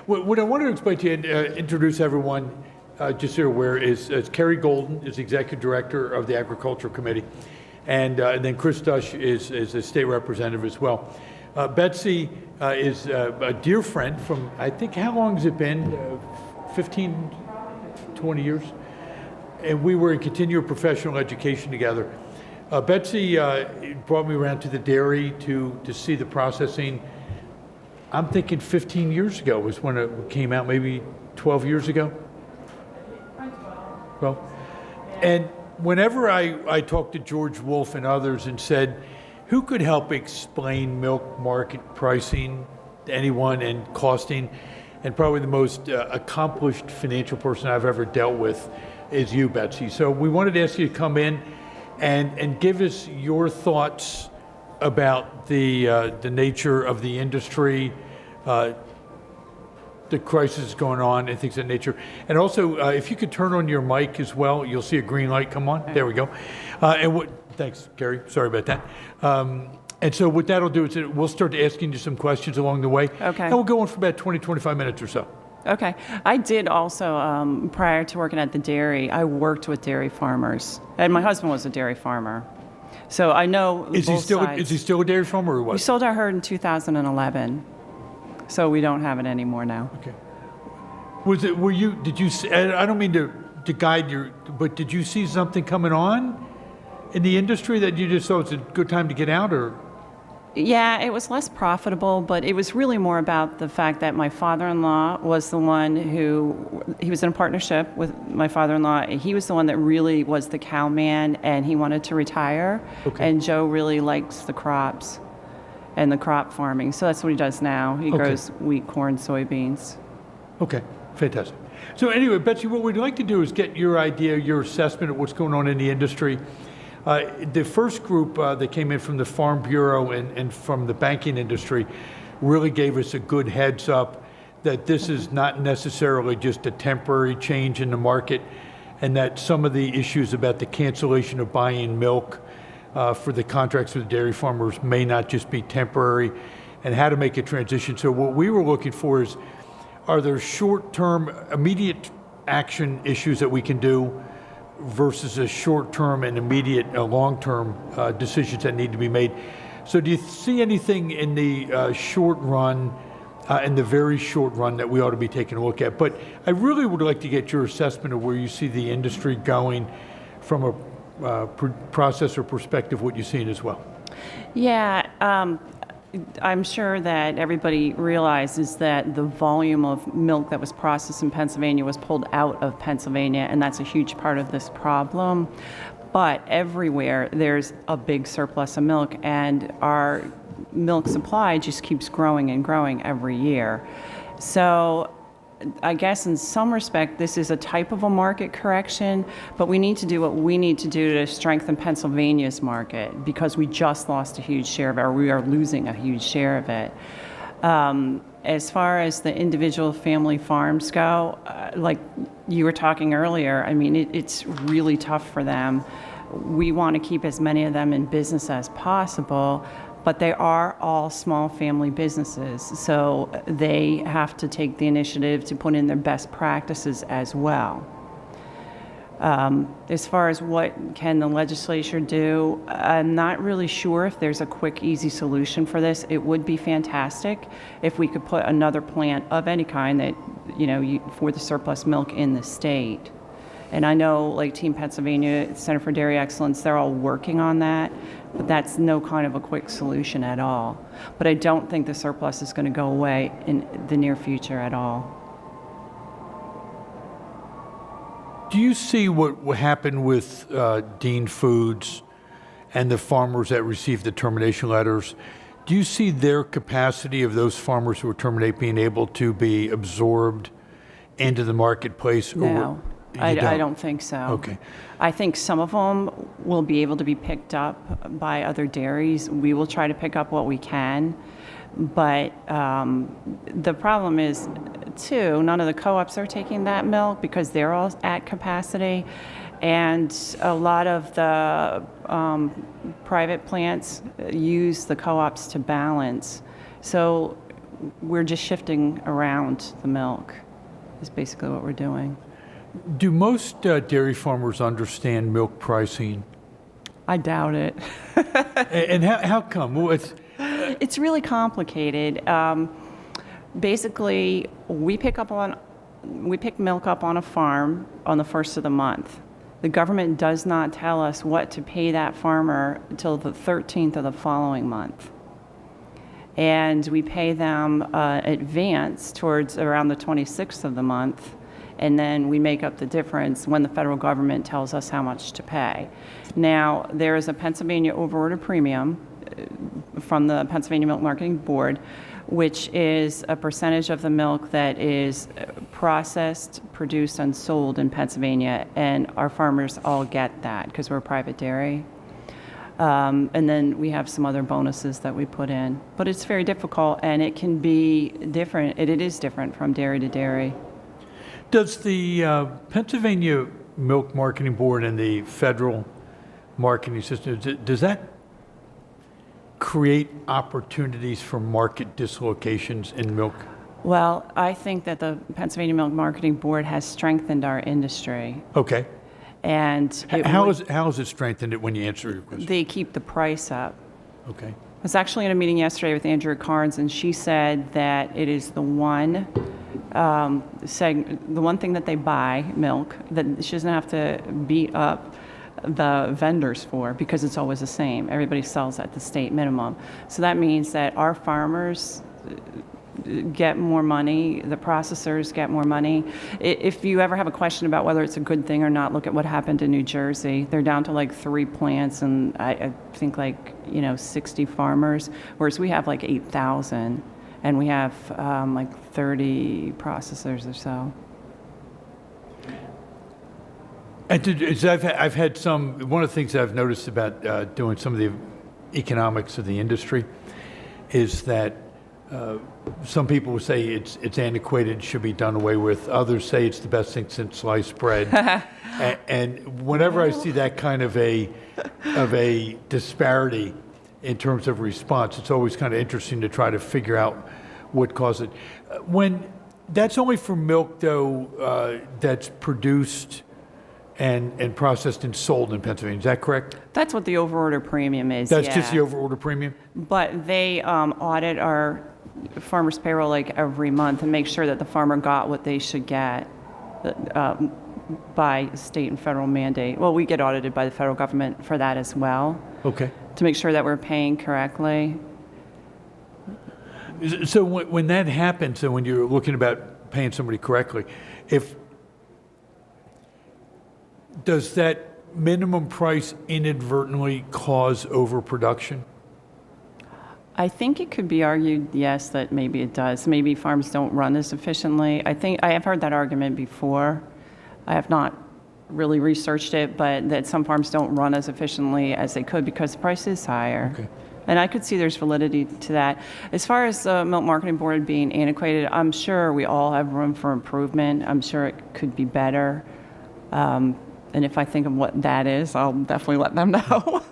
What I wanted to explain to you and introduce everyone, just so you're aware, is Kerry Golden is the Executive Director of the Agricultural Committee, and then Chris Dush is a state representative as well. Betsy is a dear friend from, I think, how long has it been? 15, 20 years? And we were in continual professional education together. Betsy brought me around to the dairy to see the processing. I'm thinking 15 years ago was when it came out, maybe 12 years ago. Well, and whenever I talked to George Wolf and others and said, who could help explain milk market pricing to anyone and costing, and probably the most accomplished financial person I've ever dealt with is you, Betsy. So we wanted to ask you to come in and give us your thoughts about the nature of the industry, the crisis going on, and things of that nature. And also, if you could turn on your mic as well, you'll see a green light come on. There we go. Thanks, Gary. Sorry about that. And so what that'll do is we'll start asking you some questions along the way. Okay. And we'll go on for about 20, 25 minutes or so. Okay. I did also, prior to working at the dairy, I worked with dairy farmers. And my husband was a dairy farmer. So I know Is he still a dairy farmer or what? We sold our herd in 2011. So we don't have it anymore now. Okay. I don't mean to guide you, but did you see something coming on in the industry that you just thought it's a good time to get out, or? Yeah, it was less profitable, but it was really more about the fact that my father-in-law was the one he was in a partnership with my father-in-law. He was the one that really was the cowman, and he wanted to retire. Okay. And Joe really likes the crops and the crop farming. So that's what he does now. He grows wheat, corn, soybeans. Okay, fantastic. So anyway, Betsy, what we'd like to do is get your idea, your assessment of what's going on in the industry. The first group that came in from the Farm Bureau and from the banking industry really gave us a good heads up that this is not necessarily just a temporary change in the market, and that some of the issues about the cancellation of buying milk for the contracts with the dairy farmers may not just be temporary, and how to make a transition. So what we were looking for is, are there short-term, immediate action issues that we can do versus a short-term and immediate long-term decisions that need to be made? So do you see anything in the short run, in the very short run, that we ought to be taking a look at? But I really would like to get your assessment of where you see the industry going from a processor perspective, what you've seen as well. Yeah, I'm sure that everybody realizes that the volume of milk that was processed in Pennsylvania was pulled out of Pennsylvania, and that's a huge part of this problem. But everywhere there's a big surplus of milk, and our milk supply just keeps growing and growing every year. So I guess in some respect, this is a type of a market correction, but we need to do what we need to do to strengthen Pennsylvania's market, because we just lost a huge share of it, or we are losing a huge share of it. As far as the individual family farms go, like you were talking earlier, I mean, it's really tough for them. We want to keep as many of them in business as possible, but they are all small family businesses, so they have to take the initiative to put in their best practices as well. As far as what can the legislature do, I'm not really sure if there's a quick, easy solution for this. It would be fantastic if we could put another plant of any kind that, for the surplus milk in the state. And I know, like Team Pennsylvania, Center for Dairy Excellence, they're all working on that, but that's no kind of a quick solution at all. But I don't think the surplus is going to go away in the near future at all. Do you see what happened with Dean Foods and the farmers that received the termination letters? Do you see their capacity of those farmers who were terminated being able to be absorbed into the marketplace? No. I don't think so. Okay. I think some of them will be able to be picked up by other dairies. We will try to pick up what we can. But the problem is, too, none of the co-ops are taking that milk because they're all at capacity. And a lot of the private plants use the co-ops to balance. So we're just shifting around the milk is basically what we're doing. Do most dairy farmers understand milk pricing? I doubt it. And how come? Well, It's really complicated. Basically, we pick milk up on a farm on the first of the month. The government does not tell us what to pay that farmer until the 13th of the following month. And we pay them advance towards around the 26th of the month, and then we make up the difference when the federal government tells us how much to pay. Now, there is a Pennsylvania overorder premium from the Pennsylvania Milk Marketing Board, which is a percentage of the milk that is processed, produced, and sold in Pennsylvania, and our farmers all get that because we're a private dairy. And then we have some other bonuses that we put in. But it's very difficult, and it can be different. It is different from dairy to dairy. Does the Pennsylvania Milk Marketing Board and the federal marketing system, does that create opportunities for market dislocations in milk? Well, I think that the Pennsylvania Milk Marketing Board has strengthened our industry. Okay. And How has it strengthened it when you answer your question? they keep the price up. Okay. I was actually in a meeting yesterday with Andrea Carnes, and she said that it is the one thing that they buy, milk, that she doesn't have to beat up the vendors for because it's always the same. Everybody sells at the state minimum. So that means that our farmers get more money, the processors get more money. If you ever have a question about whether it's a good thing or not, look at what happened in New Jersey. They're down to like 3 plants and I think 60 farmers, whereas we have like 8,000 and we have like 30 processors or so. I've had one of the things I've noticed about doing some of the economics of the industry is that some people will say it's antiquated, should be done away with. Others say it's the best thing since sliced bread. and whenever I see that kind of a disparity in terms of response, it's always kind of interesting to try to figure out what caused it. When that's only for milk, though, that's produced and processed and sold in Pennsylvania. Is that correct? That's what the overorder premium is. That's yeah. just the overorder premium? But they audit our farmer's payroll like every month and make sure that the farmer got what they should get by state and federal mandate. Well, we get audited by the federal government for that as well. Okay. To make sure that we're paying correctly. So when that happens, and when you're looking about paying somebody correctly, does that minimum price inadvertently cause overproduction? I think it could be argued, yes, that maybe it does. Maybe farms don't run as efficiently. I have heard that argument before. I have not really researched it, but that some farms don't run as efficiently as they could because the price is higher. Okay. And I could see there's validity to that. As far as the Milk Marketing Board being antiquated, I'm sure we all have room for improvement. I'm sure it could be better. And if I think of what that is, I'll definitely let them know.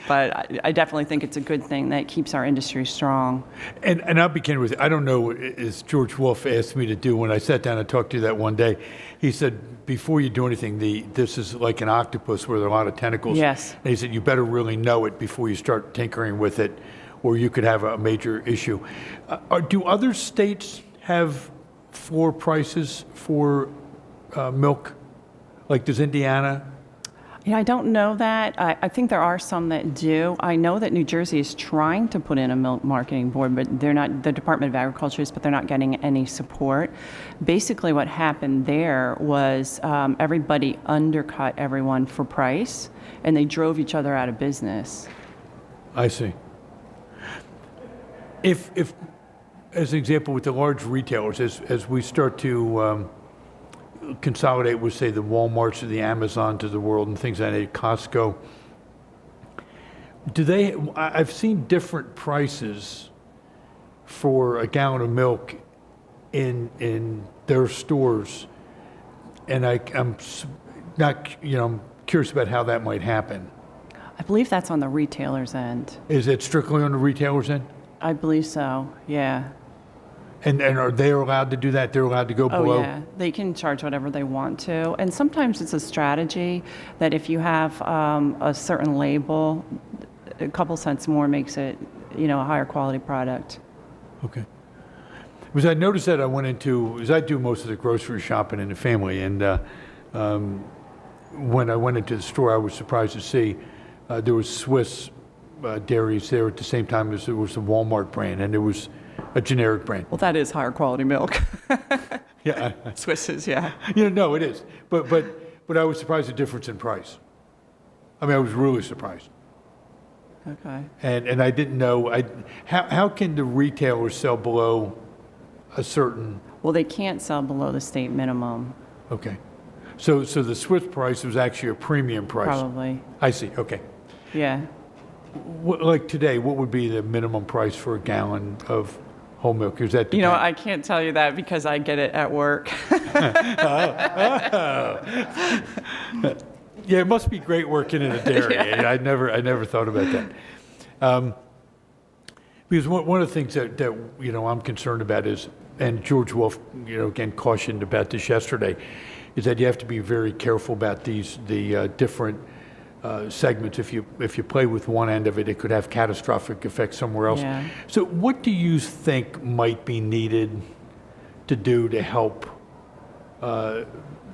But I definitely think it's a good thing that keeps our industry strong. And I'll be candid with you. I don't know, as George Wolf asked me to do when I sat down and talked to you that one day. He said, before you do anything, this is like an octopus where there are a lot of tentacles. Yes. And he said, you better really know it before you start tinkering with it, or you could have a major issue. Do other states have floor prices for milk? Like, does Indiana? I don't know that. I think there are some that do. I know that New Jersey is trying to put in a milk marketing board, but they're not, the Department of Agriculture is, but they're not getting any support. Basically what happened there was everybody undercut everyone for price, and they drove each other out of business. I see. If as an example, with the large retailers, as we start to consolidate with, say, the Walmarts or the Amazons of the world and things like that, Costco, I've seen different prices for a gallon of milk in their stores, and I'm not, I'm curious about how that might happen. I believe that's on the retailer's end. Is it strictly on the retailer's end? I believe so, yeah. And are they allowed to do that? They're allowed to go Oh, below? yeah. They can charge whatever they want to. And sometimes it's a strategy that if you have a certain label, a couple cents more makes it, a higher quality product. Okay. Because I noticed that I went into, because I do most of the grocery shopping in the family, and when I went into the store, I was surprised to see there was Swiss dairies there at the same time as there was the Walmart brand, and there was a generic brand. Well, that is higher quality milk. Yeah, Swiss's, yeah. no, it is. But I was surprised at the difference in price. I mean, I was really surprised. Okay. And I didn't know, how can the retailers sell below a certain, Well, they can't sell below the state minimum, okay. So the Swiss price was actually a premium price? probably. I see, okay. Yeah. Like today, what would be the minimum price for a gallon of whole milk? Is that I can't tell you that because I get it at work. Yeah, it must be great working in a dairy. Yeah. I never thought about that. Because one of the things that I'm concerned about is, and George Wolf, again cautioned about this yesterday, is that you have to be very careful about the different segments. If you play with one end of it, it could have catastrophic effects somewhere else. Yeah. So what do you think might be needed to do to help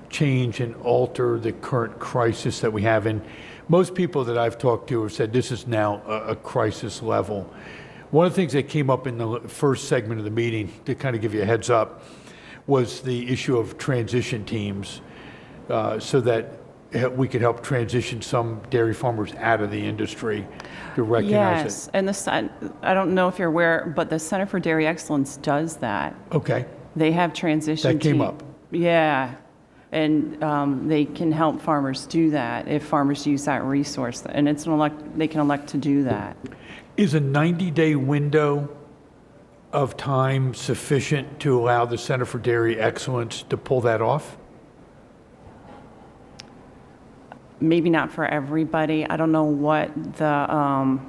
change and alter the current crisis that we have? And most people that I've talked to have said this is now a crisis level. One of the things that came up in the first segment of the meeting, to kind of give you a heads up, was the issue of transition teams, so that we could help transition some dairy farmers out of the industry to recognize Yes, and I don't know if you're aware, but the Center for Dairy Excellence does that. it. Okay, They have transition that came team- up. Yeah, and they can help farmers do that if farmers use that resource, and they can elect to do that. Is a 90-day window of time sufficient to allow the Center for Dairy Excellence to pull that off? Maybe not for everybody. I don't know what the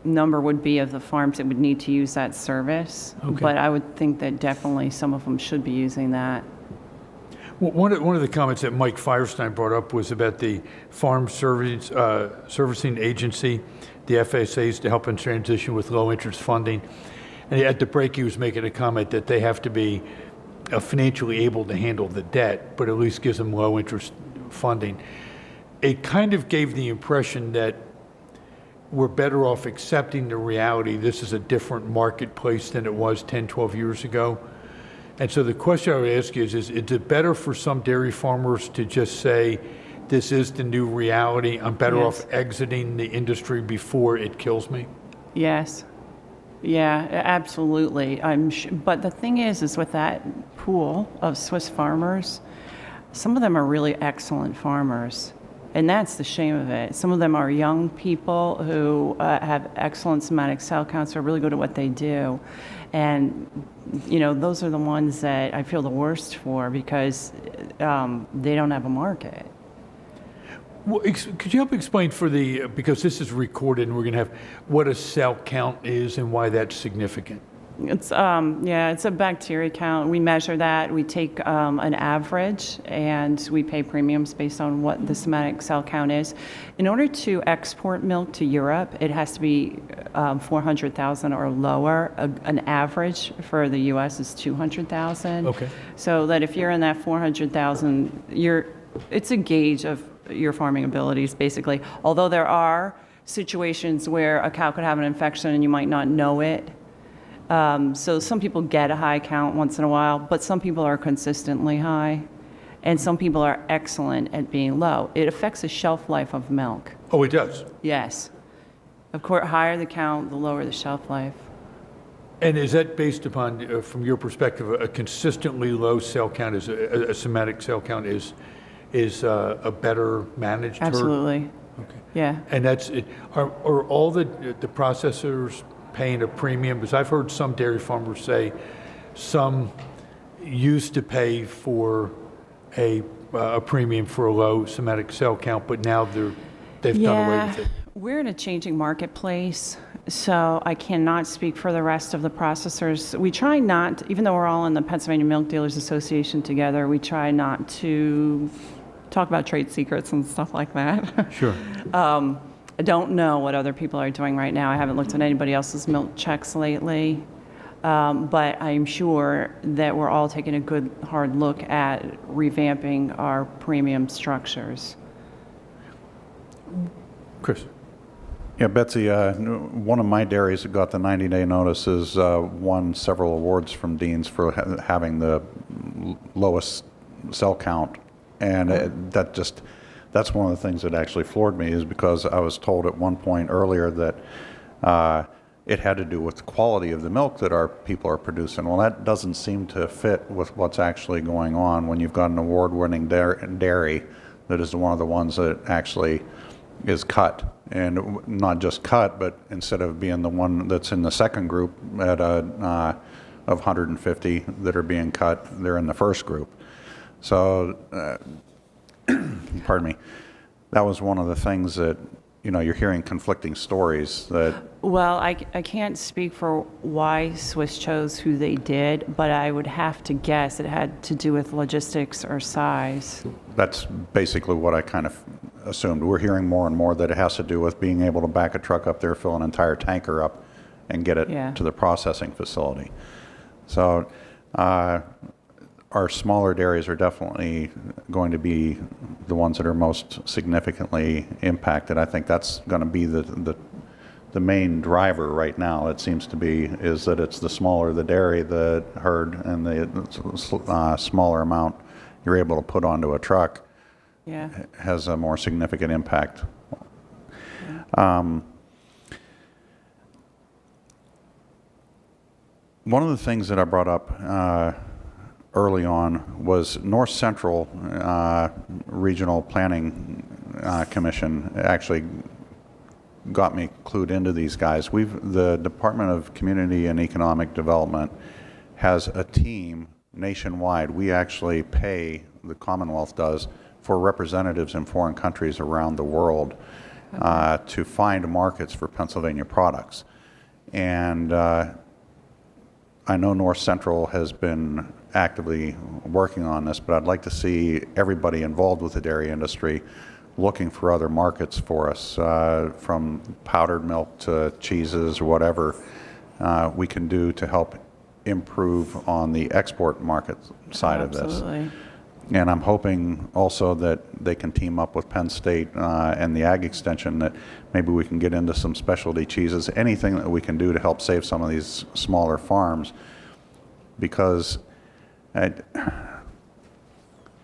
number would be of the farms that would need to use that service, Okay. but I would think that definitely some of them should be using that. Well, one of the comments that Mike Firestein brought up was about the Farm Servicing Agency, the FSAs, to help in transition with low-interest funding. And at the break, he was making a comment that they have to be financially able to handle the debt, but at least gives them low-interest funding. It kind of gave the impression that we're better off accepting the reality this is a different marketplace than it was 10, 12 years ago. And so the question I would ask you is it better for some dairy farmers to just say, this is the new reality, I'm better Yes. off exiting the industry before it kills me? Yes. Yeah, absolutely. But the thing is with that pool of Swiss farmers, some of them are really excellent farmers. And that's the shame of it. Some of them are young people who have excellent somatic cell counts, are really good at what they do. And, those are the ones that I feel the worst for because they don't have a market. Well, could you help explain because this is recorded and we're going to have what a cell count is and why that's significant? It's it's a bacteria count. We measure that. We take an average and we pay premiums based on what the somatic cell count is. In order to export milk to Europe, it has to be 400,000 or lower. An average for the U.S. is 200,000. Okay. So that if you're in that 400,000, it's a gauge of your farming abilities, basically. Although there are situations where a cow could have an infection and you might not know it. So some people get a high count once in a while, but some people are consistently high, and some people are excellent at being low. It affects the shelf life of milk. Oh, it does? Yes. Of course, higher the count, the lower the shelf life. And is that based upon, from your perspective, a consistently low cell count, is a somatic cell count is a better managed herd? Absolutely. Okay. Yeah. And that's it. Are all the processors paying a premium? Because I've heard some dairy farmers say some used to pay for a premium for a low somatic cell count, but now they've done away with it. We're in a changing marketplace, so I cannot speak for the rest of the processors. We try not, even though we're all in the Pennsylvania Milk Dealers Association together, we try not to talk about trade secrets and stuff like that. Sure. I don't know what other people are doing right now. I haven't looked at anybody else's milk checks lately. But I'm sure that we're all taking a good, hard look at revamping our premium structures. Chris? Yeah, Betsy, one of my dairies that got the 90-day notice has won several awards from Dean's for having the lowest cell count. And that's one of the things that actually floored me, is because I was told at one point earlier that it had to do with the quality of the milk that our people are producing. Well, that doesn't seem to fit with what's actually going on when you've got an award-winning dairy that is one of the ones that actually is cut. And not just cut, but instead of being the one that's in the second group at of 150 that are being cut, they're in the first group. So, pardon me, that was one of the things that, you're hearing conflicting stories that... Well, I can't speak for why Swiss chose who they did, but I would have to guess it had to do with logistics or size. That's basically what I kind of assumed. We're hearing more and more that it has to do with being able to back a truck up there, fill an entire tanker up, and get it to the processing facility. So our smaller dairies are definitely going to be the ones that are most significantly impacted. I think that's going to be the main driver right now, it seems to be, is that it's the smaller the dairy, the herd, and the smaller amount you're able to put onto a truck has a more significant impact. One of the things that I brought up early on was North Central Regional Planning Commission actually got me clued into these guys. The Department of Community and Economic Development has a team nationwide. We actually pay, the Commonwealth does, for representatives in foreign countries around the world to find markets for Pennsylvania products. And I know North Central has been actively working on this, but I'd like to see everybody involved with the dairy industry looking for other markets for us, from powdered milk to cheeses or whatever we can do to help improve on the export market side of this. Absolutely. And I'm hoping also that they can team up with Penn State and the Ag Extension, that maybe we can get into some specialty cheeses, anything that we can do to help save some of these smaller farms, because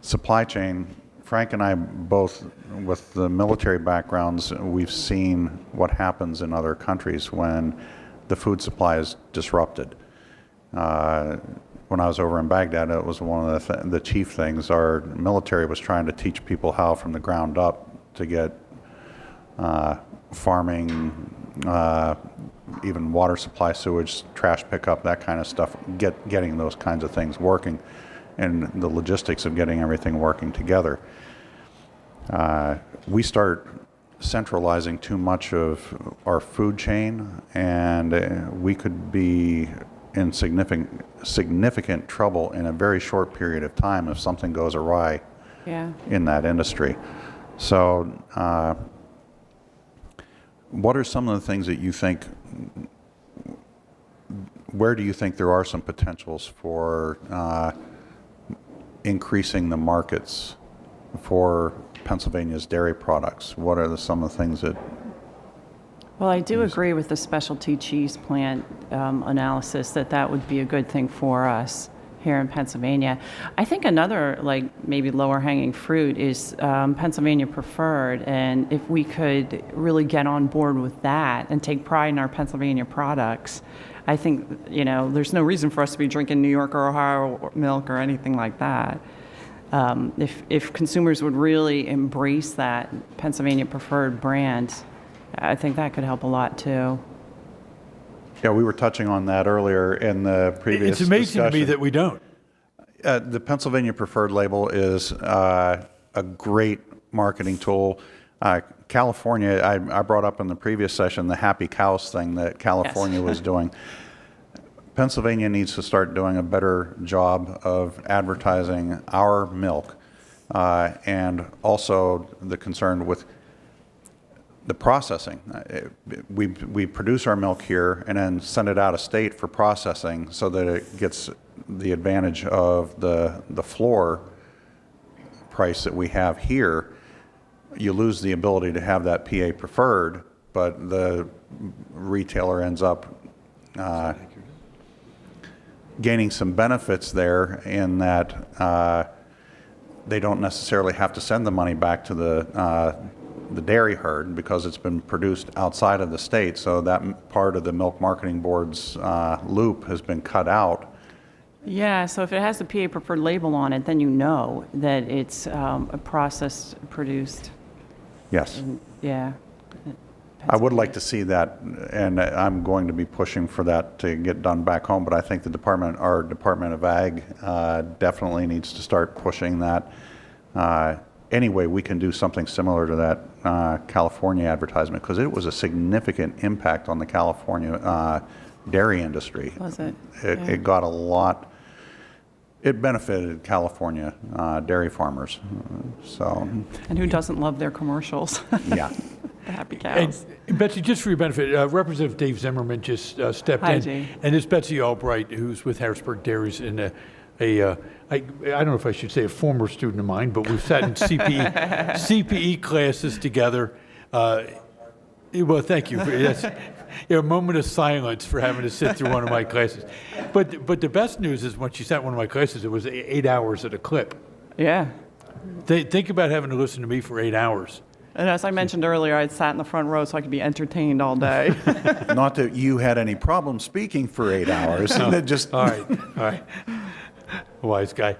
supply chain, Frank and I both, with the military backgrounds, we've seen what happens in other countries when the food supply is disrupted. When I was over in Baghdad, it was one of the chief things. Our military was trying to teach people how, from the ground up, to get farming, even water supply, sewage, trash pickup, that kind of stuff, getting those kinds of things working, and the logistics of getting everything working together. We start centralizing too much of our food chain, and we could be in significant trouble in a very short period of time if something goes awry in that industry. So what are some of the things that you think, where do you think there are some potentials for increasing the markets for Pennsylvania's dairy products? What are some of the things that... Well, I do agree with the specialty cheese plant analysis that would be a good thing for us here in Pennsylvania. I think another, maybe lower hanging fruit is Pennsylvania Preferred, and if we could really get on board with that and take pride in our Pennsylvania products, I think, there's no reason for us to be drinking New York or Ohio milk or anything like that. If consumers would really embrace that Pennsylvania Preferred brand, I think that could help a lot too. Yeah, we were touching on that earlier in the previous It's amazing discussion. to me that we don't. The Pennsylvania Preferred label is a great marketing tool. California, I brought up in the previous session the happy cows thing that California was doing. Pennsylvania needs to start doing a better job of advertising our milk, and also the concern with the processing. We produce our milk here and then send it out of state for processing so that it gets the advantage of the floor price that we have here. You lose the ability to have that PA preferred, but the retailer ends up gaining some benefits there in that they don't necessarily have to send the money back to the dairy herd because it's been produced outside of the state. So that part of the Milk Marketing Board's loop has been cut out. Yeah, so if it has the PA preferred label on it, then you know that it's a processed, produced. Yes. Yeah. I would like to see that, and I'm going to be pushing for that to get done back home, but I think our Department of Ag definitely needs to start pushing that. Anyway, we can do something similar to that California advertisement, because it was a significant impact on the California dairy industry. Was it? It got a lot. It benefited California dairy farmers. So. And who doesn't love their commercials? Yeah. The happy cows. And Betsy, just for your benefit, Representative Dave Zimmerman just stepped Hi, in. Dave. And it's Betsy Albright, who's with Harrisburg Dairies, and I don't know if I should say a former student of mine, but we've sat in CPE classes together. Well, thank you. Yes. A moment of silence for having to sit through one of my classes. But the best news is when she sat in one of my classes, it was 8 hours at a clip. Yeah. Think about having to listen to me for 8 hours. And as I mentioned earlier, I sat in the front row so I could be entertained all day. Not that you had any problem speaking for 8 hours. Just All right. Wise guy.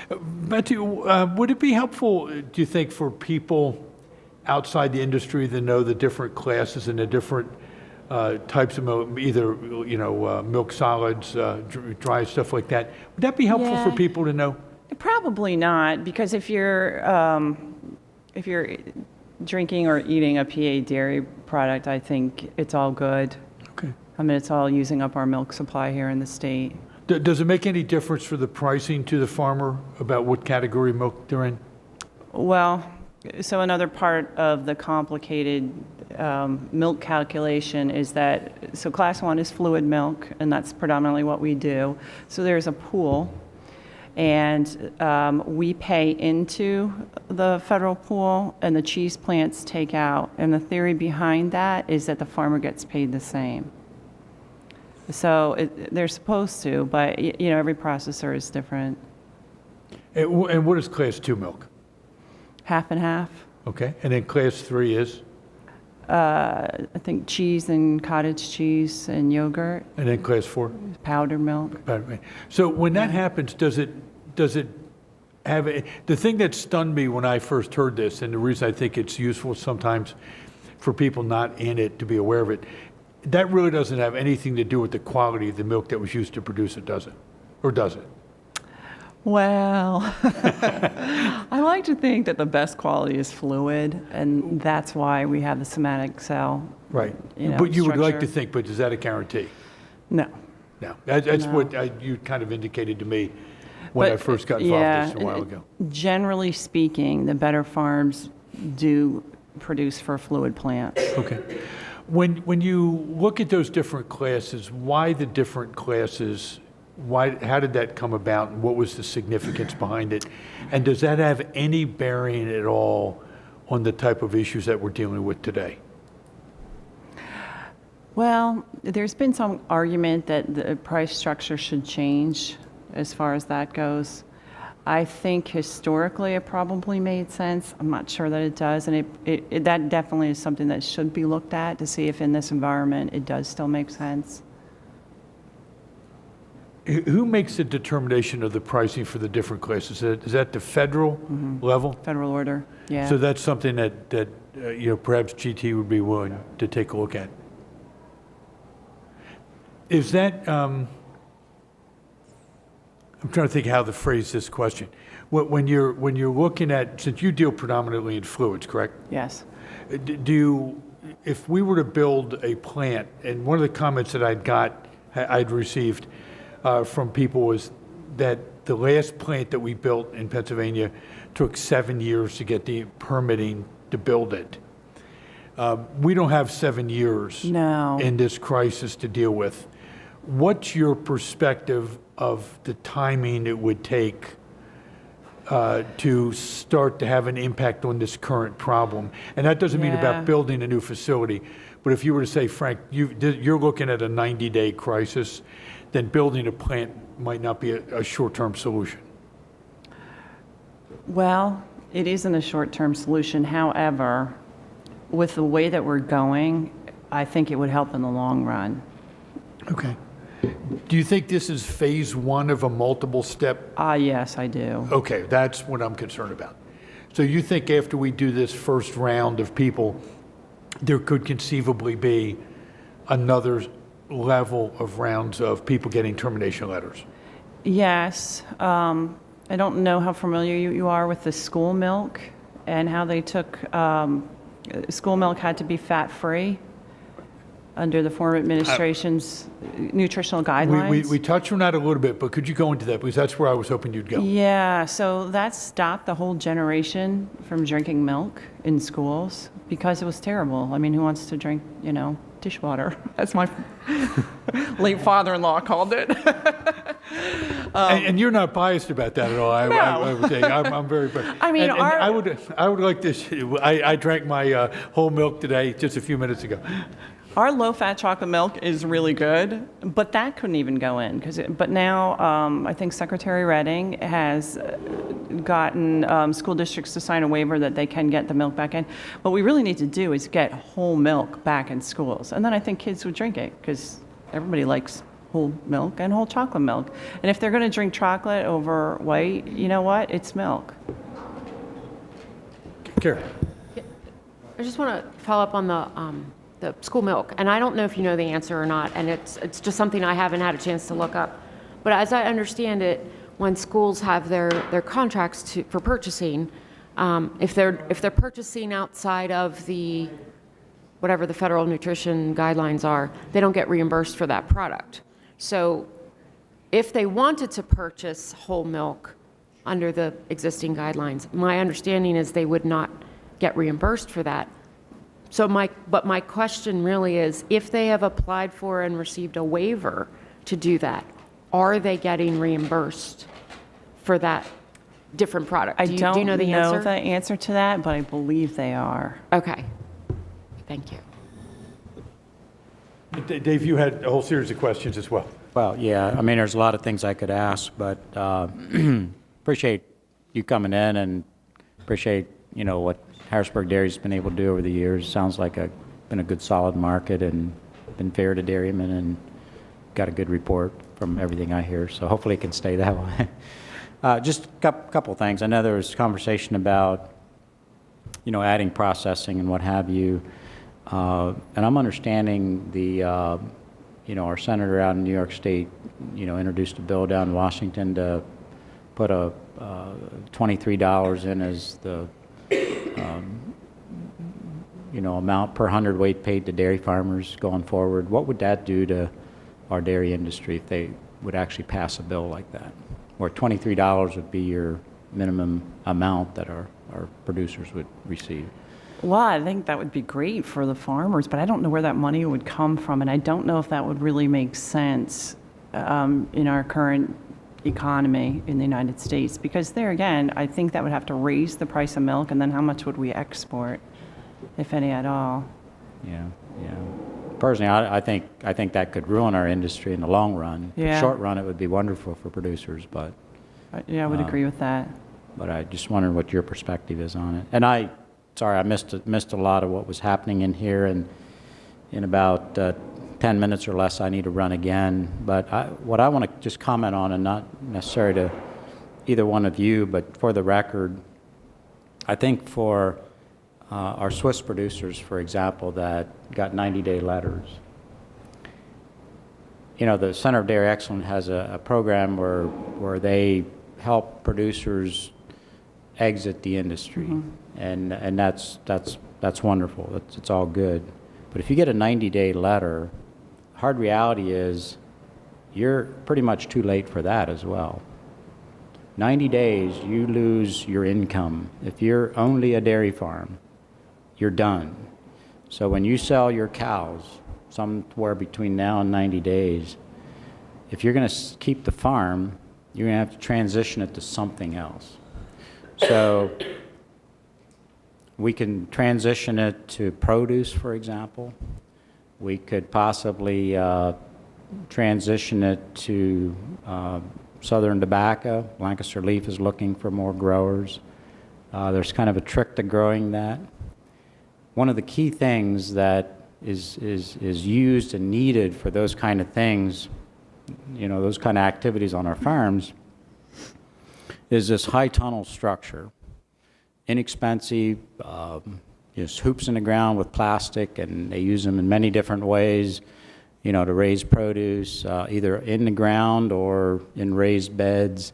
Betsy, would it be helpful, do you think, for people outside the industry to know the different classes and the different types of milk, either milk solids, dry stuff like that? Would that be helpful for Yeah. people to know? Probably not, because if you're drinking or eating a PA dairy product, I think it's all good. Okay. I mean, it's all using up our milk supply here in the state. Does it make any difference for the pricing to the farmer about what category of milk they're in? Well, so another part of the complicated milk calculation is that, so class 1 is fluid milk, and that's predominantly what we do. So there's a pool, and we pay into the federal pool, and the cheese plants take out. And the theory behind that is that the farmer gets paid the same. So they're supposed to, but every processor is different. And what is class 2 milk? Half and half. Okay. And then class 3 is? I think cheese and cottage cheese and yogurt, And then class 4? powdered milk. So when that happens, does it have the thing that stunned me when I first heard this, and the reason I think it's useful sometimes for people not in it to be aware of it, that really doesn't have anything to do with the quality of the milk that was used to produce it, does it? Or does it? Well, I like to think that the best quality is fluid, and that's why we have the somatic cell. Right. But you would like to structure. think, but is that a guarantee? No. No. That's No. what you kind of indicated to me when I first got involved with this a while ago. Generally speaking, the better farms do produce for fluid plants. Okay. When you look at those different classes, why the different classes? How did that come about, and what was the significance behind it? And does that have any bearing at all on the type of issues that we're dealing with today? Well, there's been some argument that the price structure should change as far as that goes. I think historically it probably made sense. I'm not sure that it does, and that definitely is something that should be looked at to see if in this environment it does still make sense. Who makes the determination of the pricing for the different classes? Is that the federal level? Federal order, yeah. So that's something that perhaps GT would be willing to take a look at. Is that I'm trying to think how to phrase this question. When you're looking at, since you deal predominantly in fluids, correct? Yes. Do you, if we were to build a plant, and one of the comments that I'd received from people was that the last plant that we built in Pennsylvania took 7 years to get the permitting to build it. We don't have 7 years No. in this crisis to deal with. What's your perspective of the timing it would take to start to have an impact on this current problem? And that doesn't mean Yeah. about building a new facility, but if you were to say, Frank, you're looking at a 90-day crisis, then building a plant might not be a short-term solution. Well, it isn't a short-term solution. However, with the way that we're going, I think it would help in the long run. Okay. Do you think this is phase one of a multiple step? Yes, I do. Okay, that's what I'm concerned about. So you think after we do this first round of people, there could conceivably be another level of rounds of people getting termination letters? Yes. I don't know how familiar you are with the school milk and how they took, school milk had to be fat-free under the former administration's nutritional guidelines. We touched on that a little bit, but could you go into that? Because that's where I was hoping you'd go. Yeah, so that stopped the whole generation from drinking milk in schools because it was terrible. I mean, who wants to drink, dishwater, as my late father-in-law called it? And you're not biased about that at all. I would say I'm very. I mean, and I would like this. I drank my whole milk today just a few minutes ago. Our low-fat chocolate milk is really good, but that couldn't even go in. But now I think Secretary Redding has gotten school districts to sign a waiver that they can get the milk back in. What we really need to do is get whole milk back in schools. And then I think kids would drink it because everybody likes whole milk and whole chocolate milk. And if they're going to drink chocolate over white, you know what? It's milk. Karen. I just want to follow up on the school milk, and I don't know if you know the answer or not, and it's just something I haven't had a chance to look up. But as I understand it, when schools have their contracts for purchasing, if they're purchasing outside of the whatever the federal nutrition guidelines are, they don't get reimbursed for that product. So if they wanted to purchase whole milk under the existing guidelines, my understanding is they would not get reimbursed for that. So my question really is, if they have applied for and received a waiver to do that, are they getting reimbursed for that different product? I Do you don't know the answer? to that, but I believe they are. Okay. Thank you. Dave, you had a whole series of questions as well. Well, yeah, I mean, there's a lot of things I could ask, but appreciate you coming in and appreciate, what Harrisburg Dairy's been able to do over the years. Sounds like been a good solid market and been fair to dairymen and got a good report from everything I hear. So hopefully it can stay that way. Just a couple things. I know there was conversation about, adding processing and what have you. And I'm understanding our senator out in New York State, introduced a bill down in Washington to put a $23 in as the amount per hundredweight paid to dairy farmers going forward. What would that do to our dairy industry if they would actually pass a bill like that, where $23 would be your minimum amount that our producers would receive? Well, I think that would be great for the farmers, but I don't know where that money would come from, and I don't know if that would really make sense in our current economy in the United States, because there again, I think that would have to raise the price of milk, and then how much would we export, if any at all? Yeah. Personally, I think that could ruin our industry in the long run. Yeah. Short run, it would be wonderful for producers, but Yeah, I would agree with that. I just wondered what your perspective is on it. And I missed a lot of what was happening in here, and in about 10 minutes or less, I need to run again. But what I want to just comment on, and not necessarily to either one of you, but for the record, I think for our Swiss producers, for example, that got 90-day letters, the Center of Dairy Excellence has a program where they help producers exit the industry, and that's wonderful. It's all good. But if you get a 90-day letter, hard reality is you're pretty much too late for that as well. 90 days, you lose your income. If you're only a dairy farm, you're done. So when you sell your cows, somewhere between now and 90 days, if you're going to keep the farm, you're going to have to transition it to something else. So we can transition it to produce, for example. We could possibly transition it to southern tobacco. Lancaster Leaf is looking for more growers. There's kind of a trick to growing that. One of the key things that is used and needed for those kind of things, those kind of activities on our farms, is this high tunnel structure. Inexpensive, just hoops in the ground with plastic, and they use them in many different ways, to raise produce, either in the ground or in raised beds.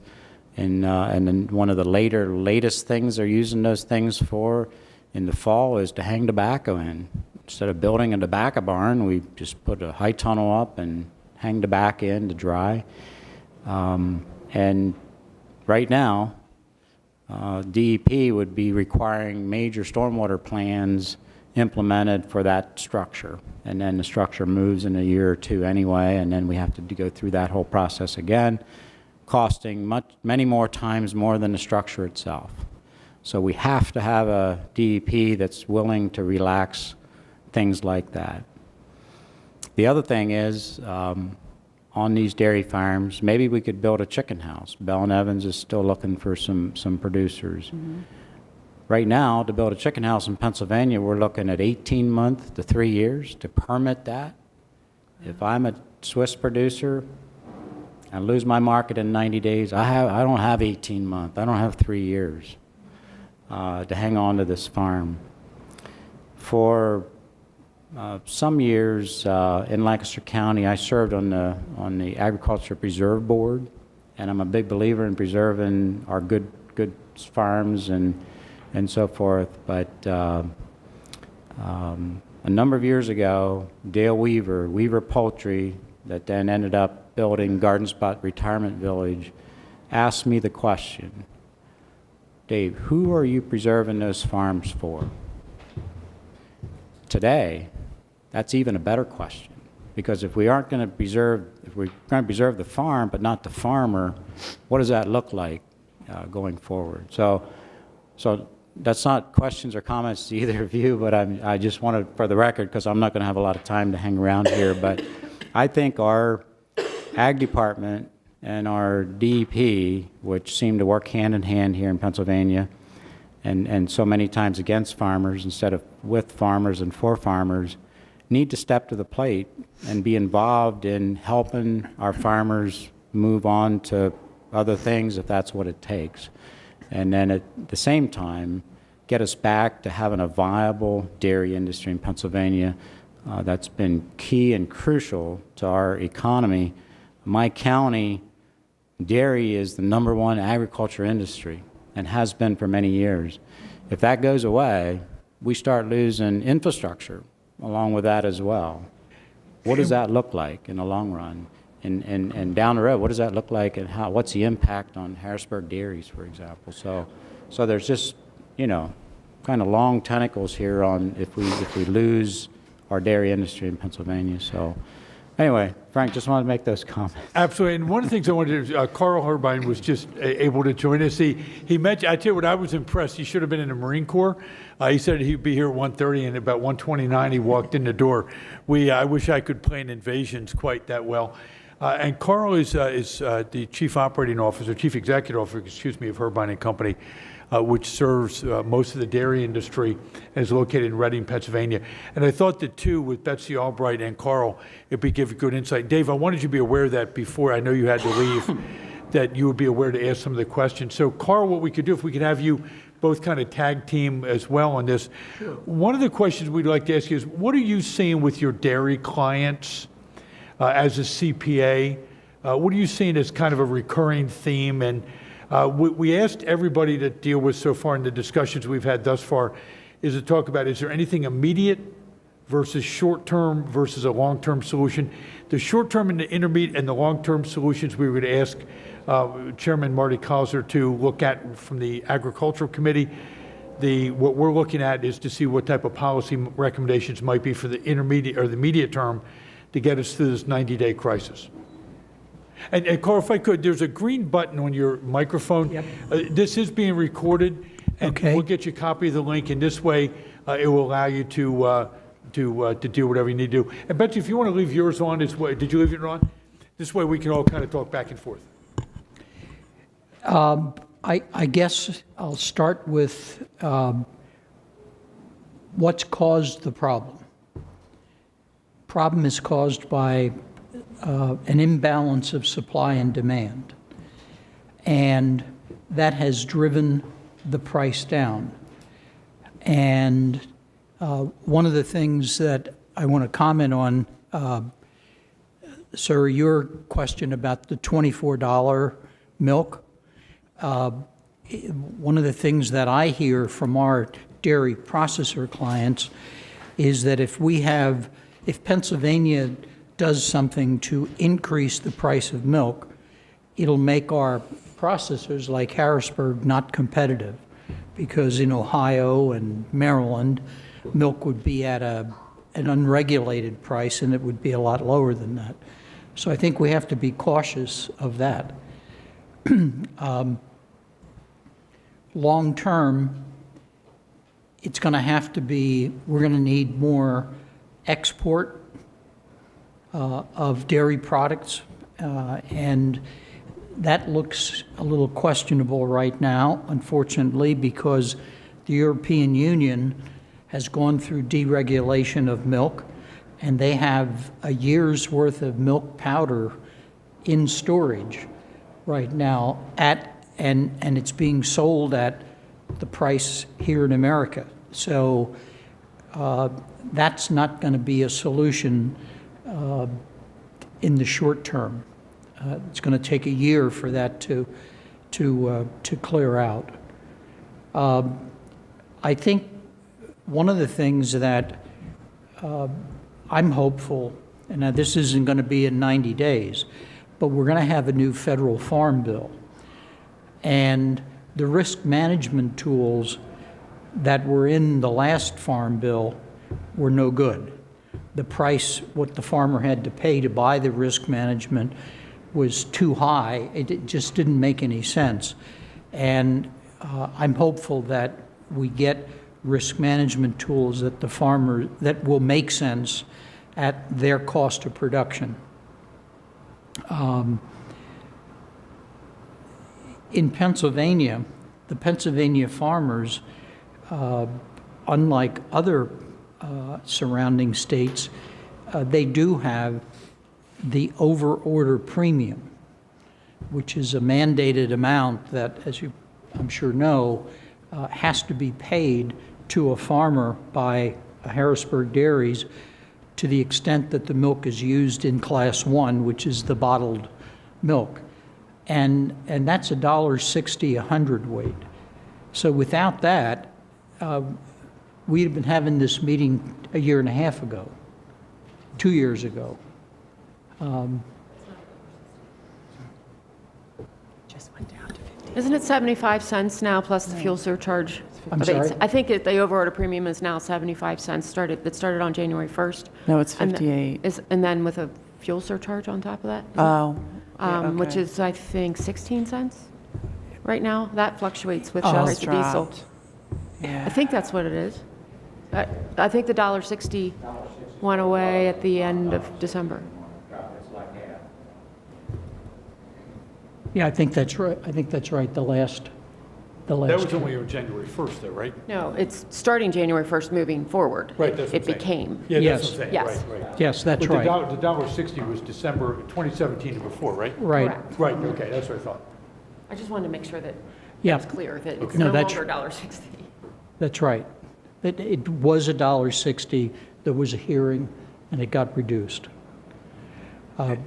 And then one of the latest things they're using those things for in the fall is to hang tobacco in. Instead of building a tobacco barn, we just put a high tunnel up and hang tobacco in to dry. And right now, DEP would be requiring major stormwater plans implemented for that structure. And then the structure moves in a year or two anyway, and then we have to go through that whole process again, costing many more times more than the structure itself. So we have to have a DEP that's willing to relax things like that. The other thing is, on these dairy farms, maybe we could build a chicken house. Bell and Evans is still looking for some producers. Right now, to build a chicken house in Pennsylvania, we're looking at 18 months to 3 years to permit that. If I'm a Swiss producer, I lose my market in 90 days. I don't have 18 months. I don't have 3 years to hang on to this farm. For some years in Lancaster County, I served on the Agriculture Preserve Board, and I'm a big believer in preserving our good farms and so forth. But a number of years ago, Dale Weaver Poultry, that then ended up building Garden Spot Retirement Village, asked me the question, Dave, who are you preserving those farms for? Today, that's even a better question, because if we're going to preserve the farm but not the farmer, what does that look like going forward? So that's not questions or comments to either of you, but I just wanted, for the record, because I'm not going to have a lot of time to hang around here, but I think our Ag Department and our DEP, which seem to work hand in hand here in Pennsylvania, and so many times against farmers instead of with farmers and for farmers, need to step to the plate and be involved in helping our farmers move on to other things if that's what it takes. And then at the same time, get us back to having a viable dairy industry in Pennsylvania that's been key and crucial to our economy. My county, dairy is the #1 agriculture industry and has been for many years. If that goes away, we start losing infrastructure along with that as well. What does that look like in the long run? And down the road, what does that look like, and what's the impact on Harrisburg dairies, for example? So there's just, kind of long tentacles here on if we lose our dairy industry in Pennsylvania. So anyway, Frank, just wanted to make those comments. Absolutely. And one of the things I wanted to, Carl Herbine was just able to join us. He mentioned, I tell you what, I was impressed. He should have been in the Marine Corps. He said he'd be here at 1:30, and about 1:29 he walked in the door. I wish I could plan invasions quite that well. And Carl is the chief executive officer, of Herbine and Company, which serves most of the dairy industry and is located in Reading, Pennsylvania. And I thought that too, with Betsy Albright and Carl, it would give good insight. Dave, I wanted you to be aware that before I know you had to leave, that you would be aware to ask some of the questions. So Carl, what we could do, if we could have you both kind of tag team as well on this. Sure. One of the questions we'd like to ask you is, what are you seeing with your dairy clients as a CPA, what are you seeing as kind of a recurring theme? And we asked everybody to deal with so far in the discussions we've had thus far is to talk about, is there anything immediate versus short-term versus a long-term solution? The short-term and the intermediate and the long-term solutions we would ask Chairman Marty Causer to look at from the Agricultural Committee. What we're looking at is to see what type of policy recommendations might be for the intermediate or the immediate term to get us through this 90-day crisis. And Carl, if I could, there's a green button on your microphone. Yep. This is being recorded, and Okay. we'll get you a copy of the link, and this way it will allow you to do whatever you need to do. And Betsy, if you want to leave yours on, this way, did you leave it on? This way we can all kind of talk back and forth. I guess I'll start with what's caused the problem. Problem is caused by an imbalance of supply and demand, and that has driven the price down. And one of the things that I want to comment on, sir, your question about the $24 milk, one of the things that I hear from our dairy processor clients is that if Pennsylvania does something to increase the price of milk, it'll make our processors like Harrisburg not competitive, because in Ohio and Maryland, milk would be at an unregulated price and it would be a lot lower than that. So I think we have to be cautious of that. Long term, it's going to have to be, we're going to need more export of dairy products, and that looks a little questionable right now, unfortunately, because the European Union has gone through deregulation of milk, and they have a year's worth of milk powder in storage right now and it's being sold at the price here in America. So that's not going to be a solution in the short term. It's going to take a year for that to clear out. I think one of the things that I'm hopeful, and now this isn't going to be in 90 days, but we're going to have a new federal farm bill. And the risk management tools that were in the last farm bill were no good. The price, what the farmer had to pay to buy the risk management was too high. It just didn't make any sense. And I'm hopeful that we get risk management tools that the farmer, that will make sense at their cost of production. In Pennsylvania, the Pennsylvania farmers, unlike other surrounding states, they do have the over-order premium, which is a mandated amount that, as you I'm sure know, has to be paid to a farmer by Harrisburg Dairies to the extent that the milk is used in Class 1, which is the bottled milk. And that's $1.60 a hundredweight. So without that, we'd have been having this meeting a year and a half ago, 2 years ago. Just went down to 50. Isn't it 75 cents now plus the fuel surcharge? I'm sorry? I think the overorder premium is now 75 cents. That started on January 1st. No, it's And the- 58. And then with a fuel surcharge on top of that? Oh. yeah, Which okay. is, I think, 16 cents right now. That fluctuates with Oh, the it's price of diesel. dropped. I Yeah. think that's what it is. I think the $1.60 went away at the end of December. Yeah, I think that's right. I think that's right. The last. That was only on January 1st, though, right? No, it's starting January 1st moving forward. Right, that's what It I'm saying. became. Yeah, Yes. that's what I'm saying. Yes. Right, right. Yes, that's But right. the $1.60 was December 2017 and before, right? Right. Correct. Right, okay, that's what I thought. I just wanted to make sure that Yeah, it's clear that it's No, no that's- longer $1.60. that's right. It was $1.60. There was a hearing, and it got reduced. It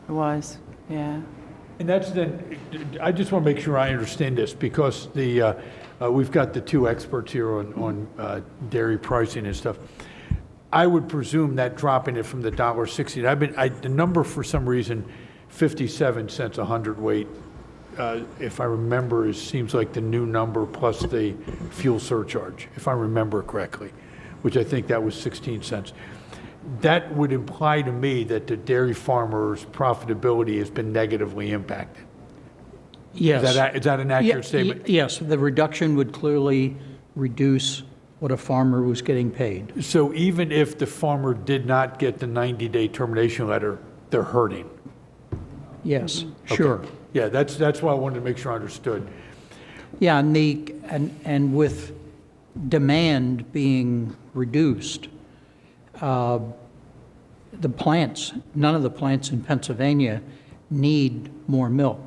was, yeah. And that's then, I just want to make sure I understand this, because we've got the two experts here on dairy pricing and stuff. I would presume that dropping it from the $1.60, the number for some reason, 57 cents a hundredweight, if I remember, seems like the new number plus the fuel surcharge, if I remember correctly, which I think that was 16 cents. That would imply to me that the dairy farmers' profitability has been negatively impacted. Yes. Is that an accurate statement? Yes, the reduction would clearly reduce what a farmer was getting paid. So even if the farmer did not get the 90-day termination letter, they're hurting? Yes, sure. Yeah, that's why I wanted to make sure I understood. Yeah, and with demand being reduced, none of the plants in Pennsylvania need more milk.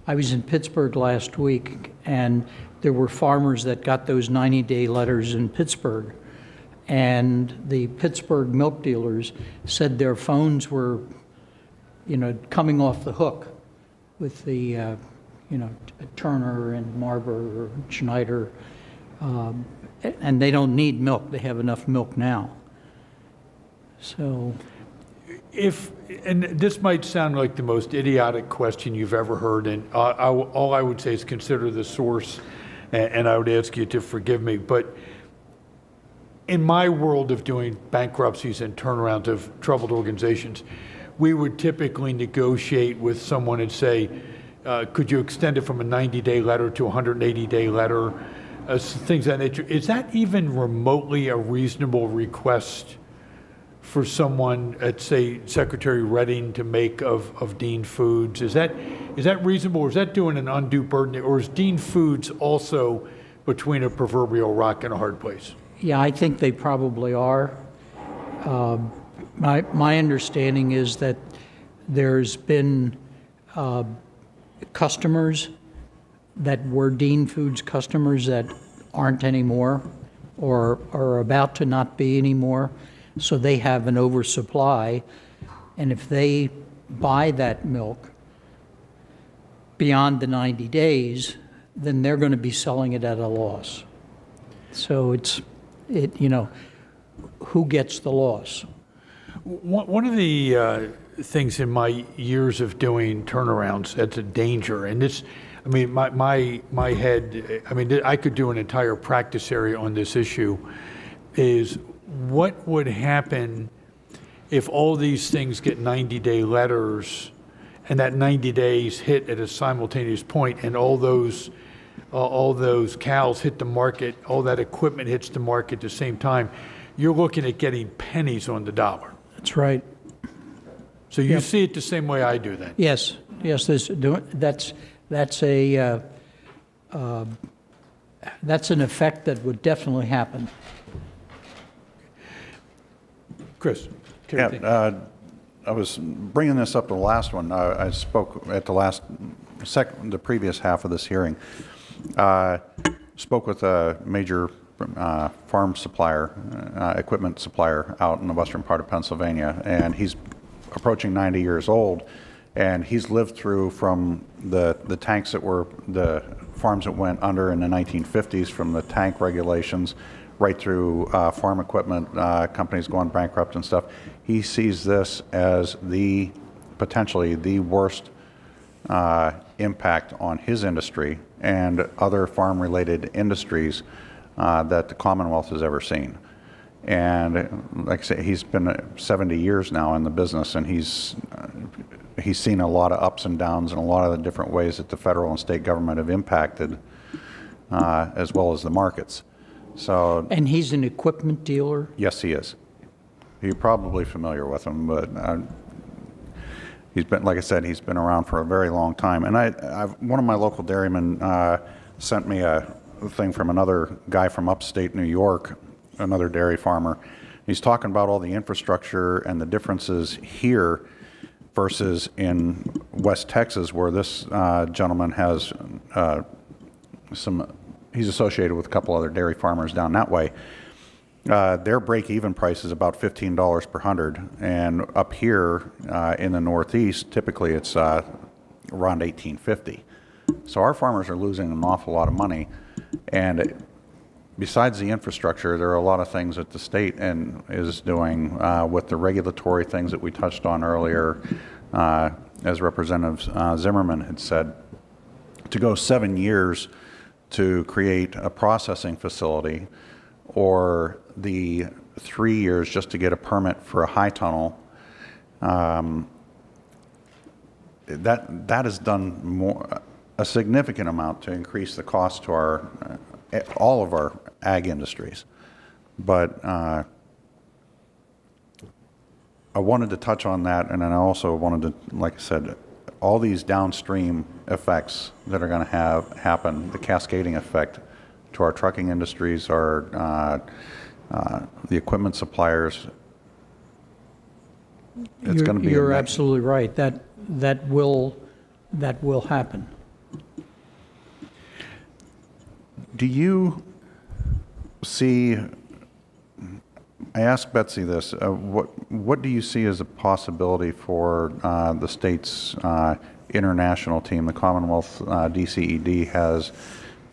I was in Pittsburgh last week, and there were farmers that got those 90-day letters in Pittsburgh, and the Pittsburgh milk dealers said their phones were, coming off the hook with the, Turner and Marber or Schneider, and they don't need milk. They have enough milk now. So, And this might sound like the most idiotic question you've ever heard, and all I would say is consider the source, and I would ask you to forgive me, but in my world of doing bankruptcies and turnarounds of troubled organizations, we would typically negotiate with someone and say, could you extend it from a 90-day letter to a 180-day letter, things of that nature. Is that even remotely a reasonable request for someone at, say, Secretary Redding to make of Dean Foods? Is that reasonable, or is that doing an undue burden, or is Dean Foods also between a proverbial rock and a hard place? yeah, I think they probably are. My understanding is that there's been customers that were Dean Foods customers that aren't anymore, or are about to not be anymore. So they have an oversupply, and if they buy that milk beyond the 90 days, then they're going to be selling it at a loss. So who gets the loss? One of the things in my years of doing turnarounds that's a danger, and this, I mean, my head, I mean, I could do an entire practice area on this issue, is what would happen if all these things get 90-day letters and that 90 days hit at a simultaneous point, and all those cows hit the market, all that equipment hits the market at the same time? You're looking at getting pennies on the dollar. That's right. So you see it the same way I do then? Yes, that's an effect that would definitely happen. Chris? Yeah, I was bringing this up the last one. I spoke at the previous half of this hearing. Spoke with a major farm supplier, equipment supplier out in the western part of Pennsylvania, and he's approaching 90 years old, and he's lived through from the tanks that were the farms that went under in the 1950s, from the tank regulations right through farm equipment companies going bankrupt and stuff. He sees this as potentially the worst impact on his industry and other farm-related industries that the Commonwealth has ever seen. And like I say, he's been 70 years now in the business, and he's seen a lot of ups and downs and a lot of the different ways that the federal and state government have impacted, as well as the markets. So, And he's an equipment dealer? yes, he is. You're probably familiar with him, but he's been, like I said, he's been around for a very long time. And one of my local dairymen sent me a thing from another guy from upstate New York, another dairy farmer. He's talking about all the infrastructure and the differences here versus in West Texas, where this gentleman has he's associated with a couple other dairy farmers down that way. Their break-even price is about $15 per hundred, and up here in the Northeast, typically it's around $18.50. So our farmers are losing an awful lot of money, and besides the infrastructure, there are a lot of things that the state is doing with the regulatory things that we touched on earlier, as Representative Zimmerman had said, to go 7 years to create a processing facility, or the 3 years just to get a permit for a high tunnel. That has done a significant amount to increase the cost to all of our ag industries. But I wanted to touch on that, and then I also wanted to, like I said, all these downstream effects that are going to happen, the cascading effect to our trucking industries, the equipment suppliers. It's going to be. You're absolutely right. That will happen. Do you see? I asked Betsy this. What do you see as a possibility for the state's international team? The Commonwealth DCED has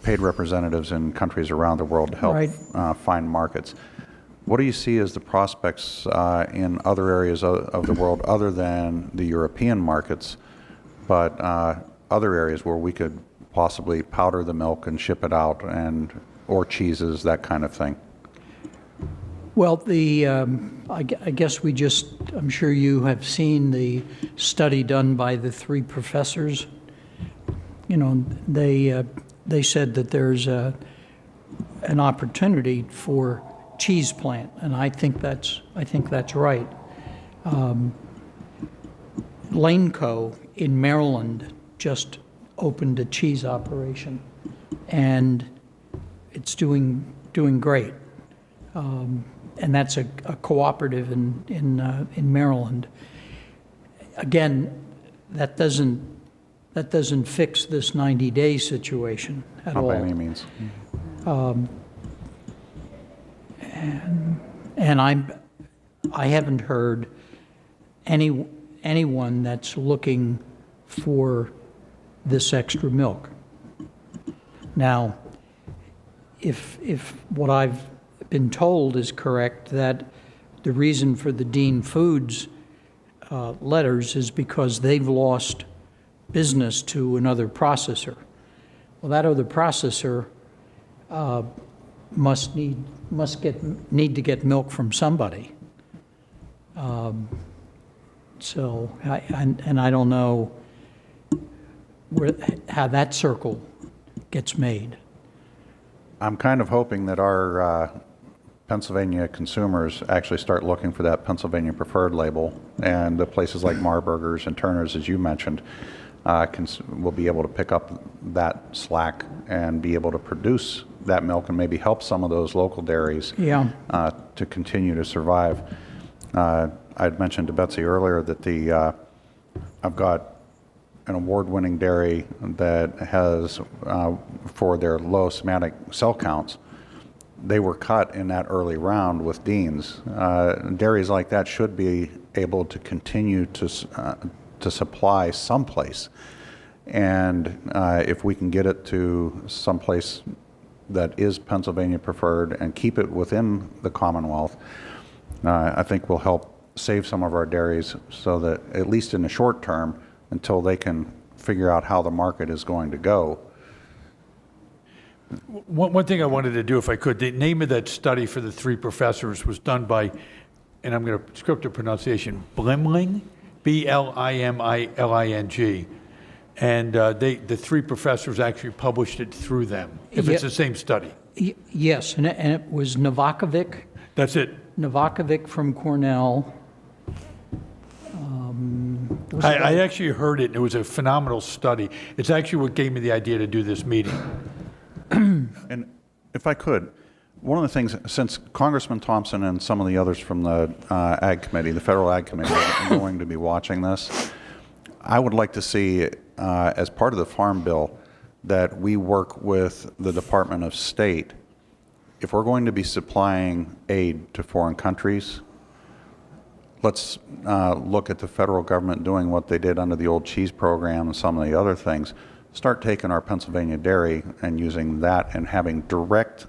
paid representatives in countries around the world to help Right. find markets. What do you see as the prospects in other areas of the world other than the European markets, but other areas where we could possibly powder the milk and ship it out, or cheeses, that kind of thing? Well, I guess I'm sure you have seen the study done by the 3 professors. You know, they said that there's an opportunity for cheese plant, and I think that's right. Laneco in Maryland just opened a cheese operation, and it's doing great. And that's a cooperative in Maryland. Again, that doesn't fix this 90-day situation at all. Not by any means. And I haven't heard anyone that's looking for this extra milk. Now, if what I've been told is correct, that the reason for the Dean Foods letters is because they've lost business to another processor. Well, that other processor need to get milk from somebody. So I don't know how that circle gets made. I'm kind of hoping that our Pennsylvania consumers actually start looking for that Pennsylvania preferred label, and the places like Marburgers and Turner's, as you mentioned, will be able to pick up that slack and be able to produce that milk and maybe help some of those local dairies to continue to survive. I'd mentioned to Betsy earlier that I've got an award-winning dairy that has, for their low somatic cell counts, they were cut in that early round with Deans. Dairies like that should be able to continue to supply someplace. And if we can get it to someplace that is Pennsylvania preferred and keep it within the Commonwealth, I think will help save some of our dairies, so that at least in the short term, until they can figure out how the market is going to go. One thing I wanted to do, if I could, the name of that study for the 3 professors was done by, and I'm going to script the pronunciation, Blimling, Blimling. And the 3 professors actually published it through them, if it's the same study. Yes, and it was Novakovic. That's it. Novakovic from Cornell. I actually heard it, and it was a phenomenal study. It's actually what gave me the idea to do this meeting. And if I could, one of the things, since Congressman Thompson and some of the others from the Ag Committee, the Federal Ag Committee, are going to be watching this, I would like to see, as part of the Farm Bill, that we work with the Department of State if we're going to be supplying aid to foreign countries, let's look at the federal government doing what they did under the old cheese program and some of the other things. Start taking our Pennsylvania dairy and using that and having direct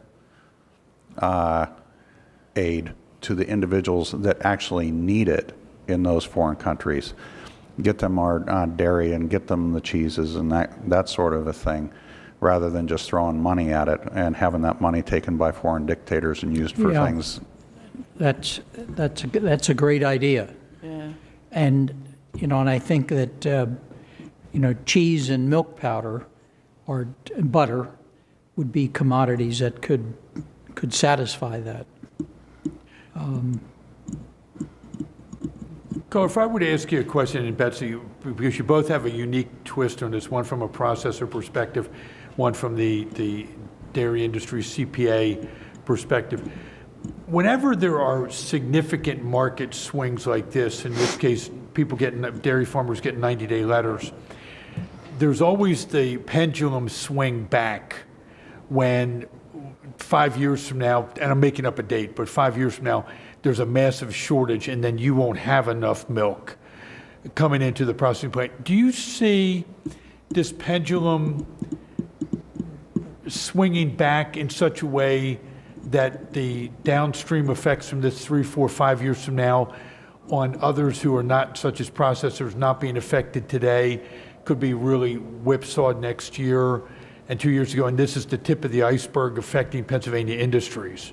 aid to the individuals that actually need it in those foreign countries. Get them our dairy and get them the cheeses and that sort of a thing, rather than just throwing money at it and having that money taken by foreign dictators and used for Yeah. things. That's a great idea. Yeah. And, and I think that, cheese and milk powder or butter would be commodities that could satisfy that. Carl, if I were to ask you a question, and Betsy, because you both have a unique twist on this, one from a processor perspective, one from the dairy industry CPA perspective. Whenever there are significant market swings like this, in this case, dairy farmers get 90-day letters, there's always the pendulum swing back when 5 years from now, and I'm making up a date, but 5 years from now, there's a massive shortage and then you won't have enough milk coming into the processing plant. Do you see this pendulum swinging back in such a way that the downstream effects from this 3, 4, 5 years from now on others who are not, such as processors, not being affected today, could be really whipsawed next year and 2 years ago, and this is the tip of the iceberg affecting Pennsylvania industries?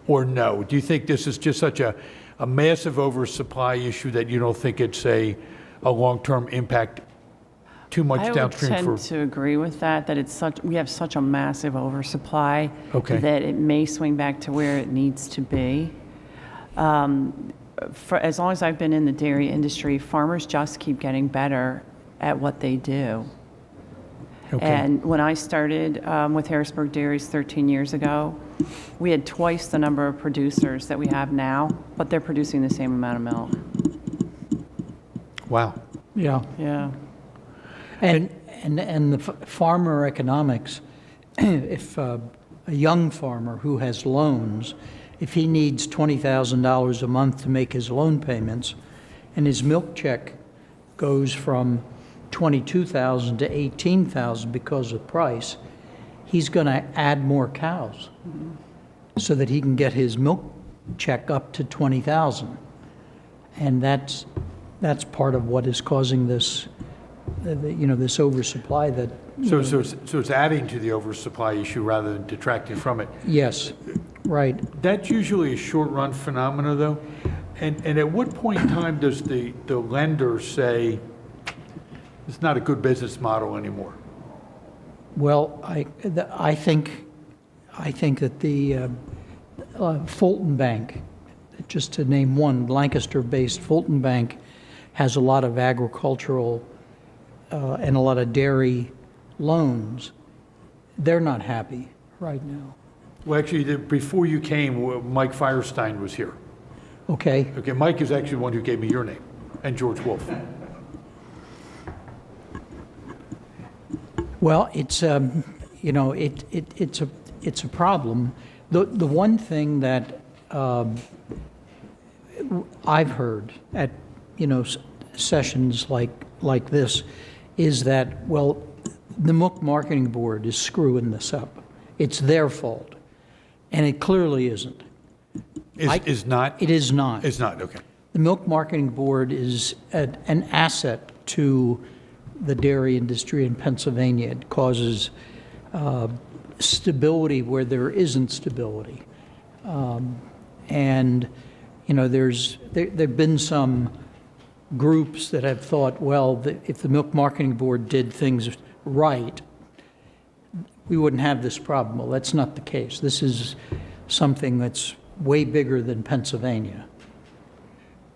Or no? Do you think this is just such a massive oversupply issue that you don't think it's a long-term impact too much downstream I would tend to agree with that we have such a massive oversupply Okay. that it may swing back to where it needs to be. For as long as I've been in the dairy industry, farmers just keep getting better at what they do. Okay. And when I started with Harrisburg Dairies 13 years ago, we had twice the number of producers that we have now, but they're producing the same amount of milk. Wow. Yeah. Yeah. And the farmer economics, if a young farmer who has loans, if he needs $20,000 a month to make his loan payments, and his milk check goes from $22,000 to $18,000 because of price, he's going to add more cows so that he can get his milk check up to $20,000, and that's part of what is causing this, this oversupply. That So it's adding to the oversupply issue rather than detracting from it. yes, right. That's usually a short-run phenomena, though. And at what point in time does the lender say, it's not a good business model anymore? Well, I think that the Fulton Bank, just to name one, Lancaster-based Fulton Bank, has a lot of agricultural and a lot of dairy loans. They're not happy right now. Well, actually, before you came, Mike Firestein was here. Okay. Okay, Mike is actually the one who gave me your name, and George Wolf. Well, it's it's a problem. The one thing that I've heard at sessions like this is that, well, the Milk Marketing Board is screwing this up. It's their fault, and it clearly isn't. Is not? It is not. It's not, okay. The Milk Marketing Board is an asset to the dairy industry in Pennsylvania. It causes stability where there isn't stability. And, there've been some groups that have thought, well, if the Milk Marketing Board did things right, we wouldn't have this problem. Well, that's not the case. This is something that's way bigger than Pennsylvania.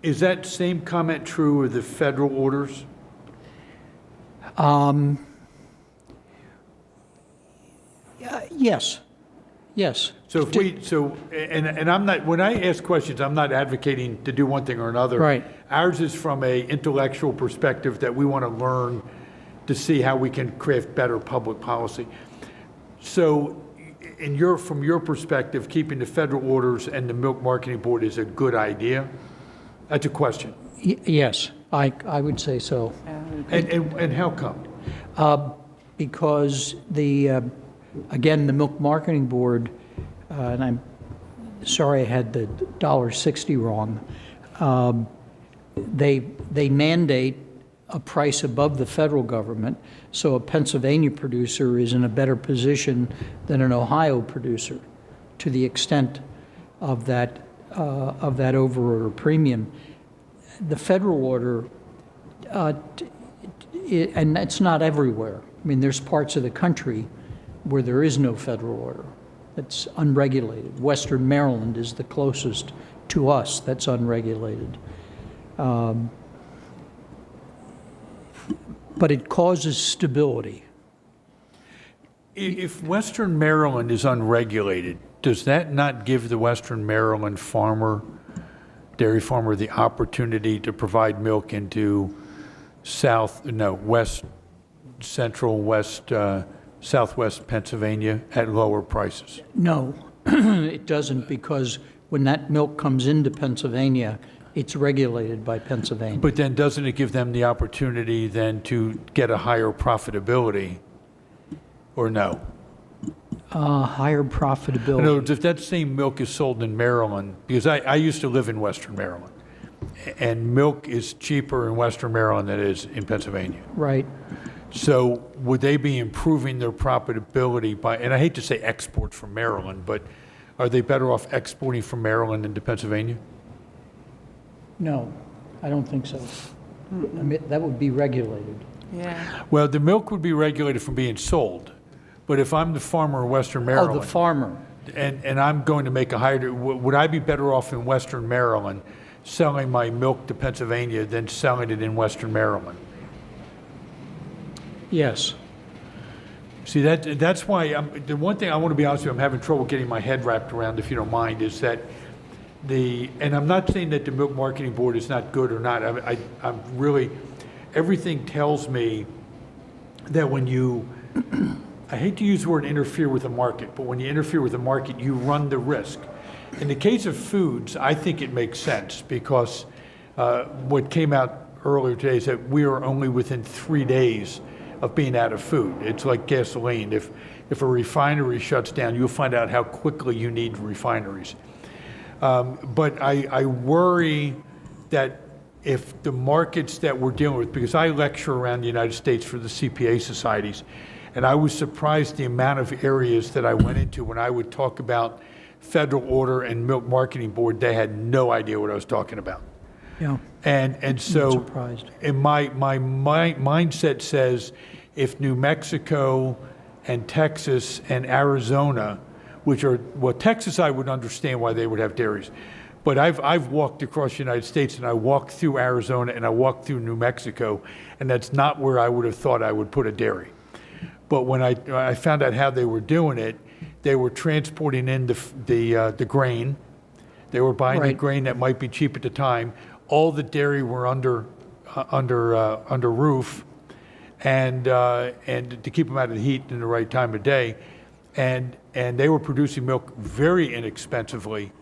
Is that same comment true of the federal orders? Yes. Yes. So and I'm not, when I ask questions, I'm not advocating to do one thing or another. Right. Ours is from a intellectual perspective that we want to learn to see how we can craft better public policy. So from your perspective, keeping the federal orders and the Milk Marketing Board is a good idea? That's a question. Yes, I would say so. And how come? Because again, the Milk Marketing Board, and I'm sorry I had the $1.60 wrong, they mandate a price above the federal government, so a Pennsylvania producer is in a better position than an Ohio producer to the extent of that over-order premium. The federal order, and it's not everywhere. I mean, there's parts of the country where there is no federal order. It's unregulated. Western Maryland is the closest to us that's unregulated. But it causes stability. If Western Maryland is unregulated, does that not give the Western Maryland dairy farmer, the opportunity to provide milk into west central, southwest Pennsylvania at lower prices? No, it doesn't, because when that milk comes into Pennsylvania, it's regulated by Pennsylvania. But then doesn't it give them the opportunity then to get a higher profitability, or no? Higher profitability. In other words, if that same milk is sold in Maryland, because I used to live in Western Maryland, and milk is cheaper in Western Maryland than it is in Pennsylvania. Right. So would they be improving their profitability by, and I hate to say exports from Maryland, but are they better off exporting from Maryland into Pennsylvania? No, I don't think so. I mean, that would be regulated. Yeah. Well, the milk would be regulated from being sold, but if I'm the farmer in Western Oh, Maryland, the farmer. and I'm going to make a higher, would I be better off in Western Maryland selling my milk to Pennsylvania than selling it in Western Maryland? Yes. See, that's why the one thing I want to be honest with you, I'm having trouble getting my head wrapped around, if you don't mind, is that and I'm not saying that the Milk Marketing Board is not good or not. I'm really, everything tells me that when you, I hate to use the word interfere with the market, but when you interfere with the market, you run the risk. In the case of foods, I think it makes sense because what came out earlier today is that we are only within 3 days of being out of food. It's like gasoline. If a refinery shuts down, you'll find out how quickly you need refineries. But I worry that if the markets that we're dealing with, because I lecture around the United States for the CPA societies, and I was surprised the amount of areas that I went into when I would talk about federal order and Milk Marketing Board, they had no idea what I was talking about. Yeah. And so surprised. in my mindset says if New Mexico and Texas and Arizona, which are, well, Texas I would understand why they would have dairies. But I've walked across the United States and I walked through Arizona and I walked through New Mexico, and that's not where I would have thought I would put a dairy. But when I found out how they were doing it, they were transporting in the grain. They were buying the Right. grain that might be cheap at the time. All the dairy were under roof, and to keep them out of the heat in the right time of day, and they were producing milk very inexpensively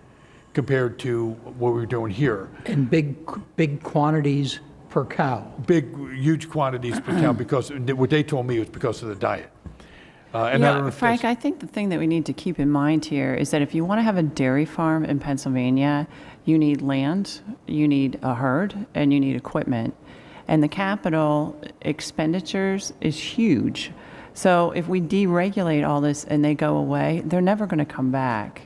compared to what we were doing here. And big quantities per cow. Huge quantities per cow, because what they told me was because of the diet. And I don't know if Frank, that's- I think the thing that we need to keep in mind here is that if you want to have a dairy farm in Pennsylvania, you need land, you need a herd, and you need equipment. And the capital expenditures is huge. So if we deregulate all this and they go away, they're never going to come back.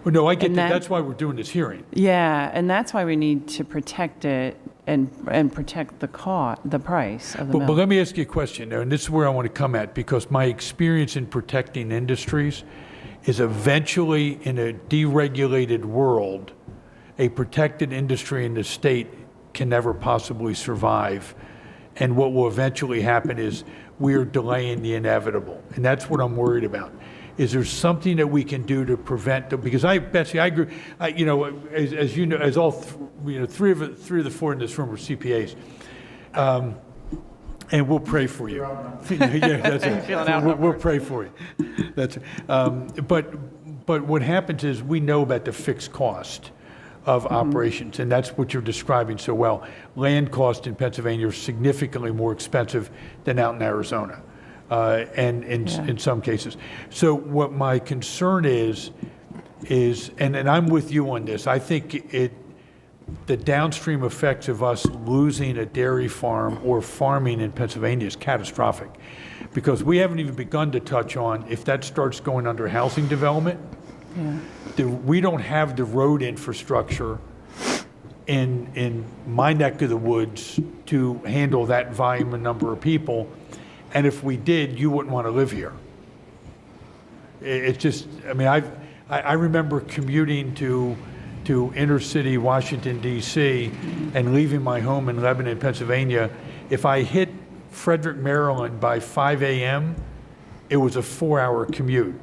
Well, no, I get and that. that- That's why we're doing this hearing. Yeah, and that's why we need to protect it and protect the price of the But milk. let me ask you a question, and this is where I want to come at, because my experience in protecting industries is eventually in a deregulated world, a protected industry in the state can never possibly survive. And what will eventually happen is we're delaying the inevitable. And that's what I'm worried about. Is there something that we can do to prevent them? Because Betsy, I agree. As you know, as all three of the four in this room are CPAs, And we'll pray for you. Yeah, that's it. Feeling We'll outnumbered. pray for you. That's it. But what happens is we know about the fixed cost of operations, and that's what you're describing so well. Land cost in Pennsylvania are significantly more expensive than out in Arizona, and in some cases. So what my concern is, and I'm with you on this, I think the downstream effects of us losing a dairy farm or farming in Pennsylvania is catastrophic, because we haven't even begun to touch on if that starts going under housing development. We don't have the road infrastructure in my neck of the woods to handle that volume and number of people, and if we did, you wouldn't want to live here. It's just, I mean, I remember commuting to inner city Washington, D.C., and leaving my home in Lebanon, Pennsylvania. If I hit Frederick, Maryland by 5 a.m., it was a 4-hour commute.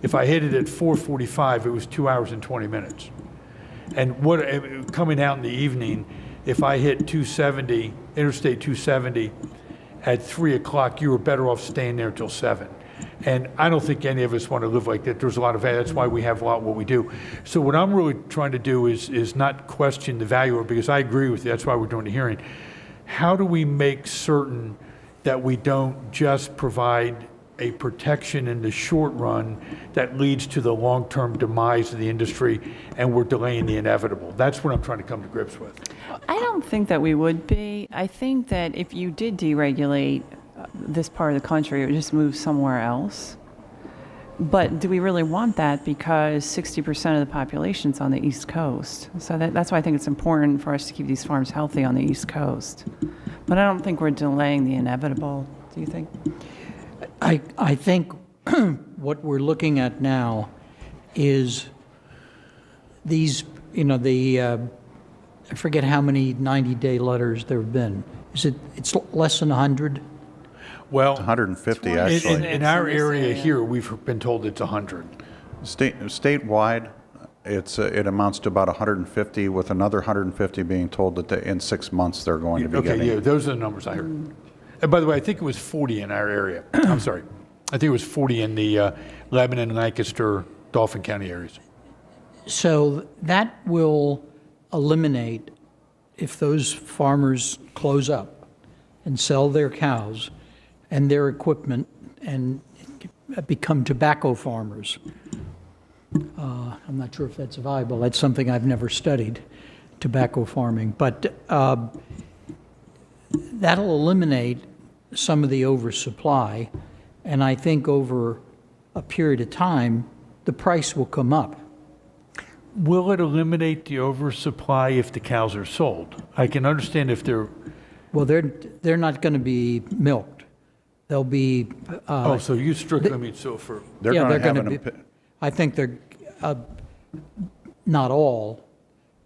If I hit it at 4:45, it was 2 hours and 20 minutes. And coming out in the evening, if I hit Interstate 270 at 3 o'clock, you were better off staying there till 7. And I don't think any of us want to live like that. There's a lot of value. That's why we have a lot of what we do. So what I'm really trying to do is not question the value of it, because I agree with you. That's why we're doing the hearing. How do we make certain that we don't just provide a protection in the short run that leads to the long-term demise of the industry, and we're delaying the inevitable? That's what I'm trying to come to grips with. I don't think that we would be. I think that if you did deregulate this part of the country, it would just move somewhere else. But do we really want that? Because 60% of the population's on the East Coast. So that's why I think it's important for us to keep these farms healthy on the East Coast. But I don't think we're delaying the inevitable. Do you think? I think what we're looking at now is these, I forget how many 90-day letters there have been. It's less than 100? Well, 150, In- actually. in our in this area area. here, we've been told it's 100. Statewide, it amounts to about 150, with another 150 being told that in 6 months they're going to be Okay, getting. yeah, those are the numbers I heard. And by the way, I think it was 40 in our area. I'm sorry. I think it was 40 in the Lebanon, Lancaster, Dauphin County areas. So that will eliminate, if those farmers close up and sell their cows and their equipment and become tobacco farmers. I'm not sure if that's viable. That's something I've never studied, tobacco farming. But that'll eliminate some of the oversupply, and I think over a period of time, the price will come up. Will it eliminate the oversupply if the cows are sold? I can understand if they're, Well, they're not going to be milked. They'll be. so you strictly mean so for, They're Yeah, going to they're have gonna an. be- I think they're not all,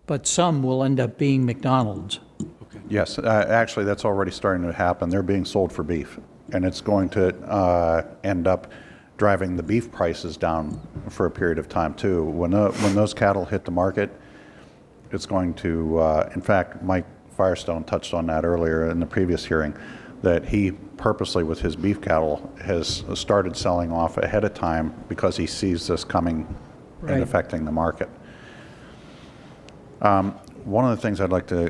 but some will end up being McDonald's. Yes, actually, that's already starting to happen. They're being sold for beef, and it's going to end up driving the beef prices down for a period of time, too. When those cattle hit the market, it's going to, in fact, Mike Firestone touched on that earlier in the previous hearing, that he purposely, with his beef cattle, has started selling off ahead of time because he sees this coming Right. and affecting the market. One of the things I'd like to,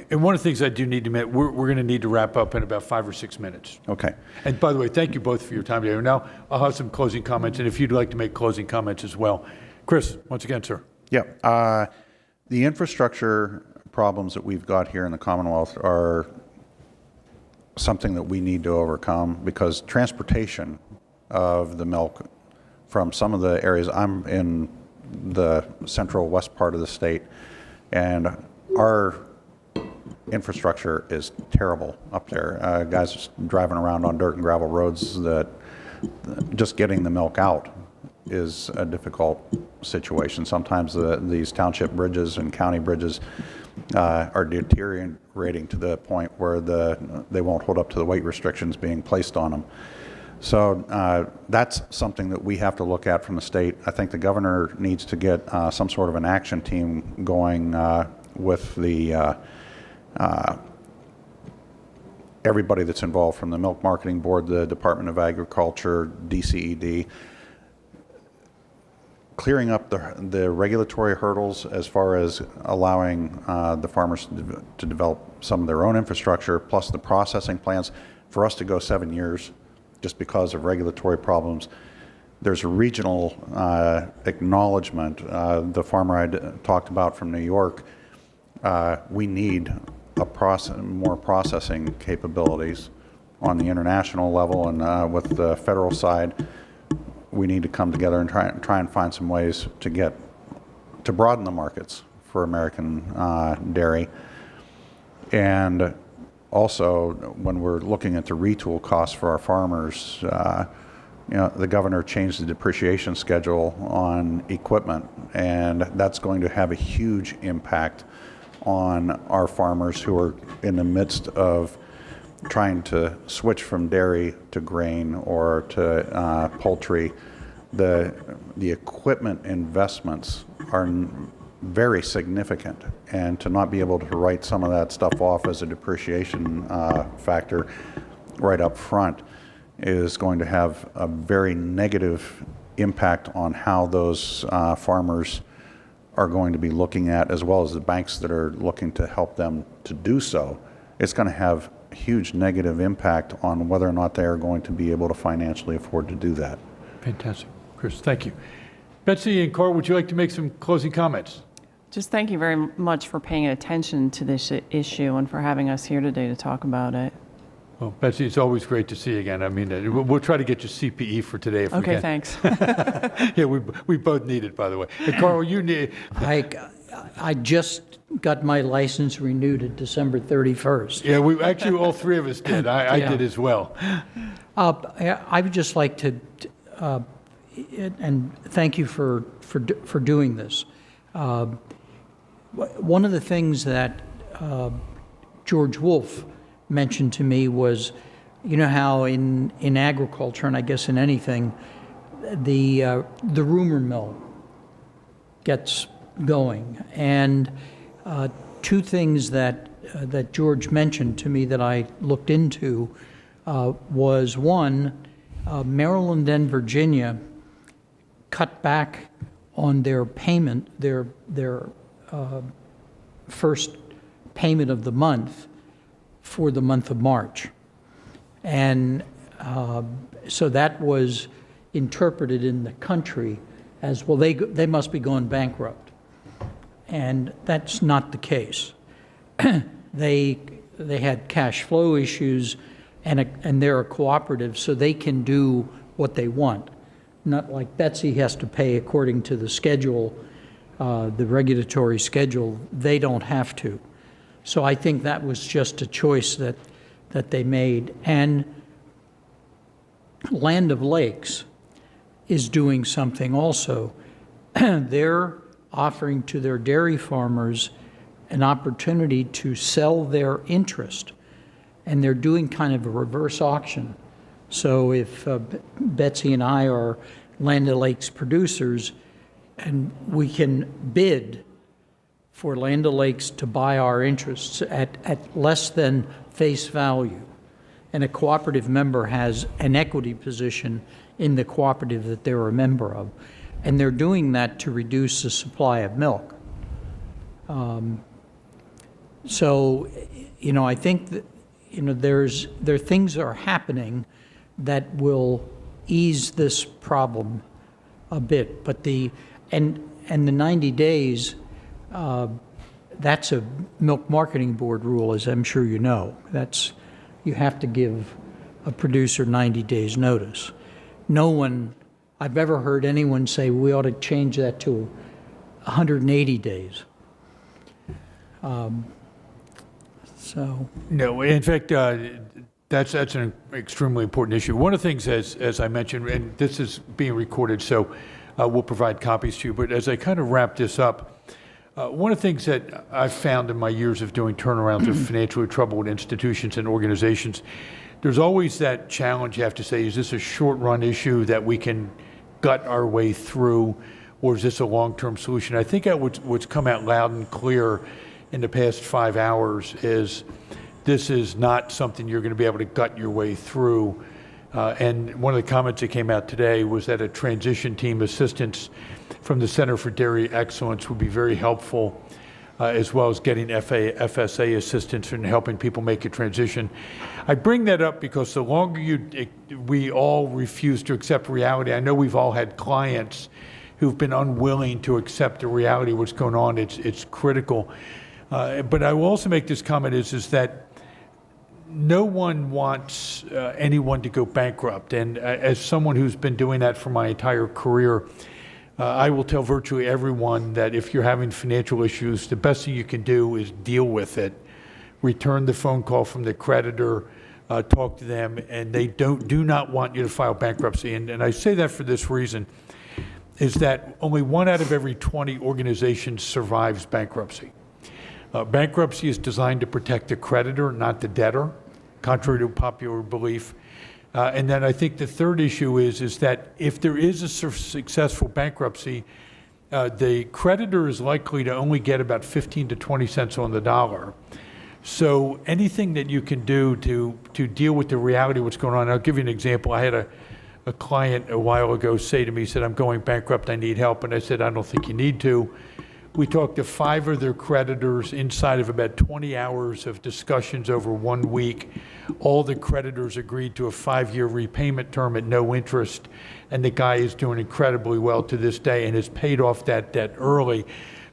and one of the things I do need to admit, we're going to need to wrap up in about 5 or 6 minutes. okay. And by the way, thank you both for your time today. Now, I'll have some closing comments, and if you'd like to make closing comments as well. Chris, once again, sir. Yeah, the infrastructure problems that we've got here in the Commonwealth are something that we need to overcome, because transportation of the milk from some of the areas, I'm in the central west part of the state, and our infrastructure is terrible up there. Guys just driving around on dirt and gravel roads, that just getting the milk out is a difficult situation. Sometimes these township bridges and county bridges are deteriorating to the point where they won't hold up to the weight restrictions being placed on them. So that's something that we have to look at from the state. I think the governor needs to get some sort of an action team going with the everybody that's involved, from the Milk Marketing Board, the Department of Agriculture, DCED, clearing up the regulatory hurdles as far as allowing the farmers to develop some of their own infrastructure, plus the processing plants. For us to go 7 years just because of regulatory problems, there's a regional acknowledgement. The farmer I talked about from New York, we need more processing capabilities on the international level, and with the federal side, we need to come together and try and find some ways to broaden the markets for American dairy. And also, when we're looking at the retool costs for our farmers, the governor changed the depreciation schedule on equipment, and that's going to have a huge impact on our farmers who are in the midst of trying to switch from dairy to grain or to poultry. The equipment investments are very significant, and to not be able to write some of that stuff off as a depreciation factor right up front is going to have a very negative impact on how those farmers are going to be looking at, as well as the banks that are looking to help them to do so. It's going to have a huge negative impact on whether or not they are going to be able to financially afford to do that. Fantastic. Chris, thank you. Betsy and Carl, would you like to make some closing comments? Just thank you very much for paying attention to this issue and for having us here today to talk about it. Well, Betsy, it's always great to see you again. I mean, we'll try to get you CPE for today if we Okay, can. thanks. Yeah, we both need it, by the way. And Carl, you need... I just got my license renewed at December 31st. Yeah, we actually, all three of us did. I Yeah. did as well. I would just like to, and thank you for doing this. One of the things that George Wolf mentioned to me was, you know how in agriculture, and I guess in anything, the rumor mill gets going. And two things that George mentioned to me that I looked into was one, Maryland and Virginia cut back on their payment, their first payment of the month for the month of March. And so that was interpreted in the country as, well, they must be going bankrupt. And that's not the case. They had cash flow issues, and they're a cooperative, so they can do what they want. Not like Betsy has to pay according to the schedule, the regulatory schedule. They don't have to. So I think that was just a choice that they made. And Land O'Lakes is doing something also. They're offering to their dairy farmers an opportunity to sell their interest. And they're doing kind of a reverse auction. So if Betsy and I are Land O'Lakes producers, and we can bid for Land O'Lakes to buy our interests at less than face value. And a cooperative member has an equity position in the cooperative that they're a member of. And they're doing that to reduce the supply of milk. So, I think that, there things are happening that will ease this problem a bit. But the 90 days, that's a Milk Marketing Board rule, as I'm sure you know. You have to give a producer 90 days notice. No one, I've ever heard anyone say we ought to change that to 180 days. No, in fact, that's an extremely important issue. One of the things, as I mentioned, and this is being recorded, so we'll provide copies to you, but as I kind of wrap this up, one of the things that I've found in my years of doing turnarounds of financially troubled institutions and organizations, there's always that challenge you have to say, is this a short-run issue that we can gut our way through, or is this a long-term solution? I think what's come out loud and clear in the past 5 hours is this is not something you're going to be able to gut your way through. And one of the comments that came out today was that a transition team assistance from the Center for Dairy Excellence would be very helpful, as well as getting FSA assistance and helping people make a transition. I bring that up because the longer we all refuse to accept reality, I know we've all had clients who've been unwilling to accept the reality of what's going on. It's critical. But I will also make this comment is that no one wants anyone to go bankrupt. And as someone who's been doing that for my entire career, I will tell virtually everyone that if you're having financial issues, the best thing you can do is deal with it. Return the phone call from the creditor, talk to them, and they do not want you to file bankruptcy. And I say that for this reason, is that only 1 out of every 20 organizations survives bankruptcy. Bankruptcy is designed to protect the creditor, not the debtor, contrary to popular belief. And then I think the third issue is that if there is a successful bankruptcy, the creditor is likely to only get about 15 to 20 cents on the dollar. So anything that you can do to deal with the reality of what's going on. I'll give you an example. I had a client a while ago say to me, he said, "I'm going bankrupt, I need help." And I said, "I don't think you need to." We talked to 5 of their creditors inside of about 20 hours of discussions over 1 week. All the creditors agreed to a 5-year repayment term at no interest, and the guy is doing incredibly well to this day and has paid off that debt early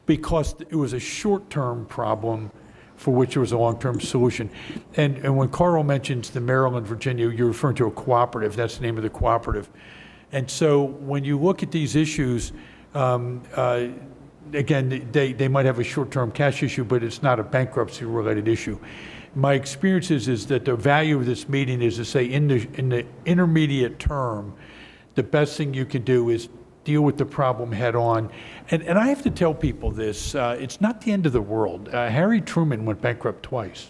because it was a short-term problem for which there was a long-term solution. And when Carl mentions the Maryland, Virginia, you're referring to a cooperative. That's the name of the cooperative. And so when you look at these issues, again, they might have a short-term cash issue, but it's not a bankruptcy-related issue. My experience is that the value of this meeting is to say in the intermediate term, the best thing you can do is deal with the problem head on. And I have to tell people this, it's not the end of the world. Harry Truman went bankrupt twice.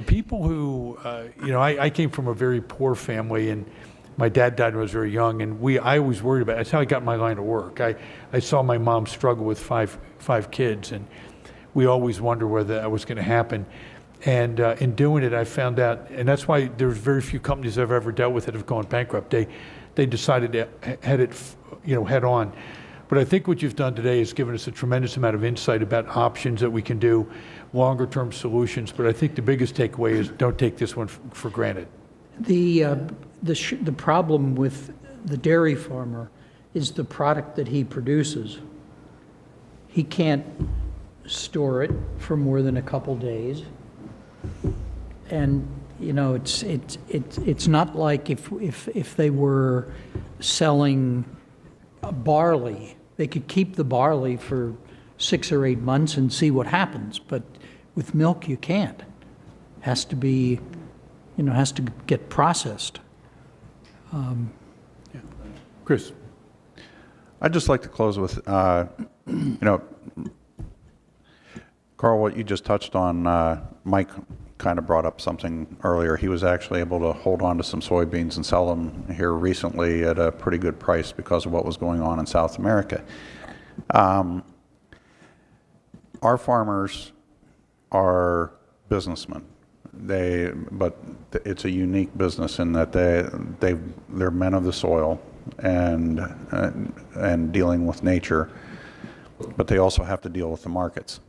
People who, I came from a very poor family, and my dad died when I was very young, and I was worried about it. That's how I got my line of work. I saw my mom struggle with five kids, and we always wondered whether that was going to happen. And in doing it, I found out, and that's why there's very few companies I've ever dealt with that have gone bankrupt. They decided to head it, head on. But I think what you've done today has given us a tremendous amount of insight about options that we can do, longer-term solutions. But I think the biggest takeaway is don't take this one for granted. The problem with the dairy farmer is the product that he produces. He can't store it for more than a couple days. And it's not like if they were selling barley, they could keep the barley for 6 or 8 months and see what happens. But with milk, you can't. Has to be, has to get processed. Chris. I'd just like to close with, Carl, what you just touched on, Mike kind of brought up something earlier. He was actually able to hold on to some soybeans and sell them here recently at a pretty good price because of what was going on in South America. Our farmers are businessmen. But it's a unique business in that they're men of the soil and dealing with nature, but they also have to deal with the markets.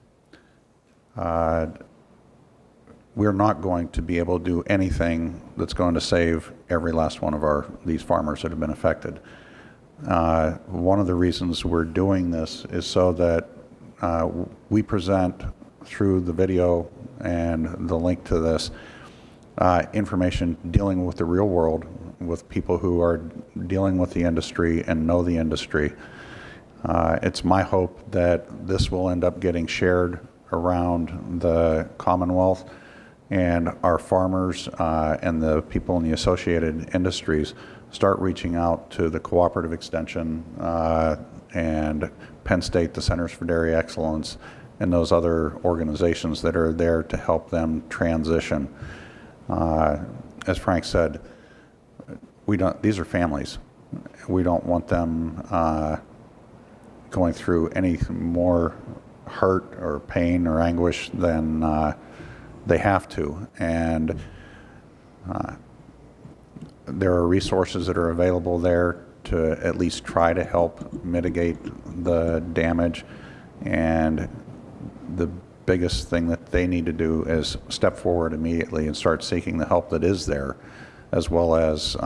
We're not going to be able to do anything that's going to save every last one of these farmers that have been affected. One of the reasons we're doing this is so that we present through the video and the link to this information dealing with the real world, with people who are dealing with the industry and know the industry. It's my hope that this will end up getting shared around the Commonwealth, and our farmers and the people in the associated industries start reaching out to the Cooperative Extension and Penn State, the Centers for Dairy Excellence, and those other organizations that are there to help them transition. As Frank said, these are families. We don't want them going through any more hurt or pain or anguish than they have to. And there are resources that are available there to at least try to help mitigate the damage. And the biggest thing that they need to do is step forward immediately and start seeking the help that is there, as well as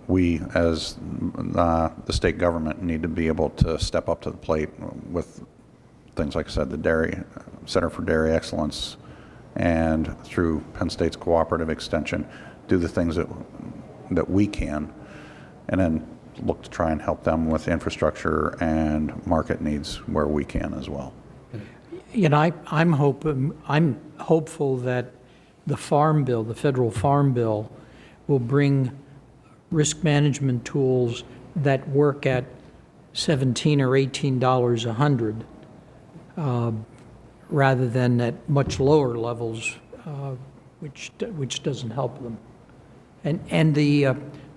we as the state government need to be able to step up to the plate with things like I said, the Dairy Center for Dairy Excellence, and through Penn State's cooperative extension, do the things that we can, and then look to try and help them with infrastructure and market needs where we can as well. You know, I'm hopeful that the Farm Bill, the federal Farm Bill, will bring risk management tools that work at $17 or $18 a hundred, rather than at much lower levels, which doesn't help them. And the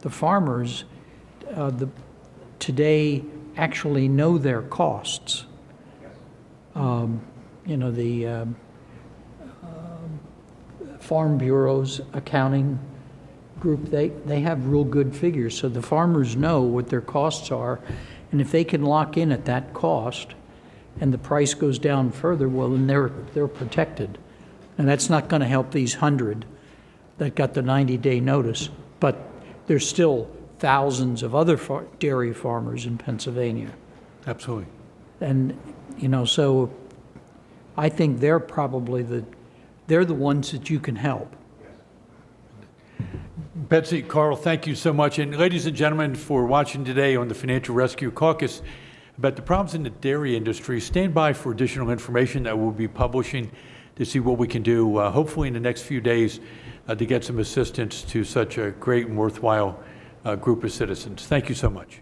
farmers today actually know their costs. You know, the Farm Bureau's accounting group, they have real good figures, so the farmers know what their costs are, and if they can lock in at that cost and the price goes down further, well, then they're protected. And that's not going to help these 100 that got the 90-day notice, but there's still thousands of other dairy farmers in Pennsylvania. Absolutely. And, you know, so I think they're probably they're the ones that you can help. Betsy, Carl, thank you so much. And ladies and gentlemen, for watching today on the Financial Rescue Caucus about the problems in the dairy industry, stand by for additional information that we'll be publishing to see what we can do, hopefully in the next few days, to get some assistance to such a great and worthwhile group of citizens. Thank you so much.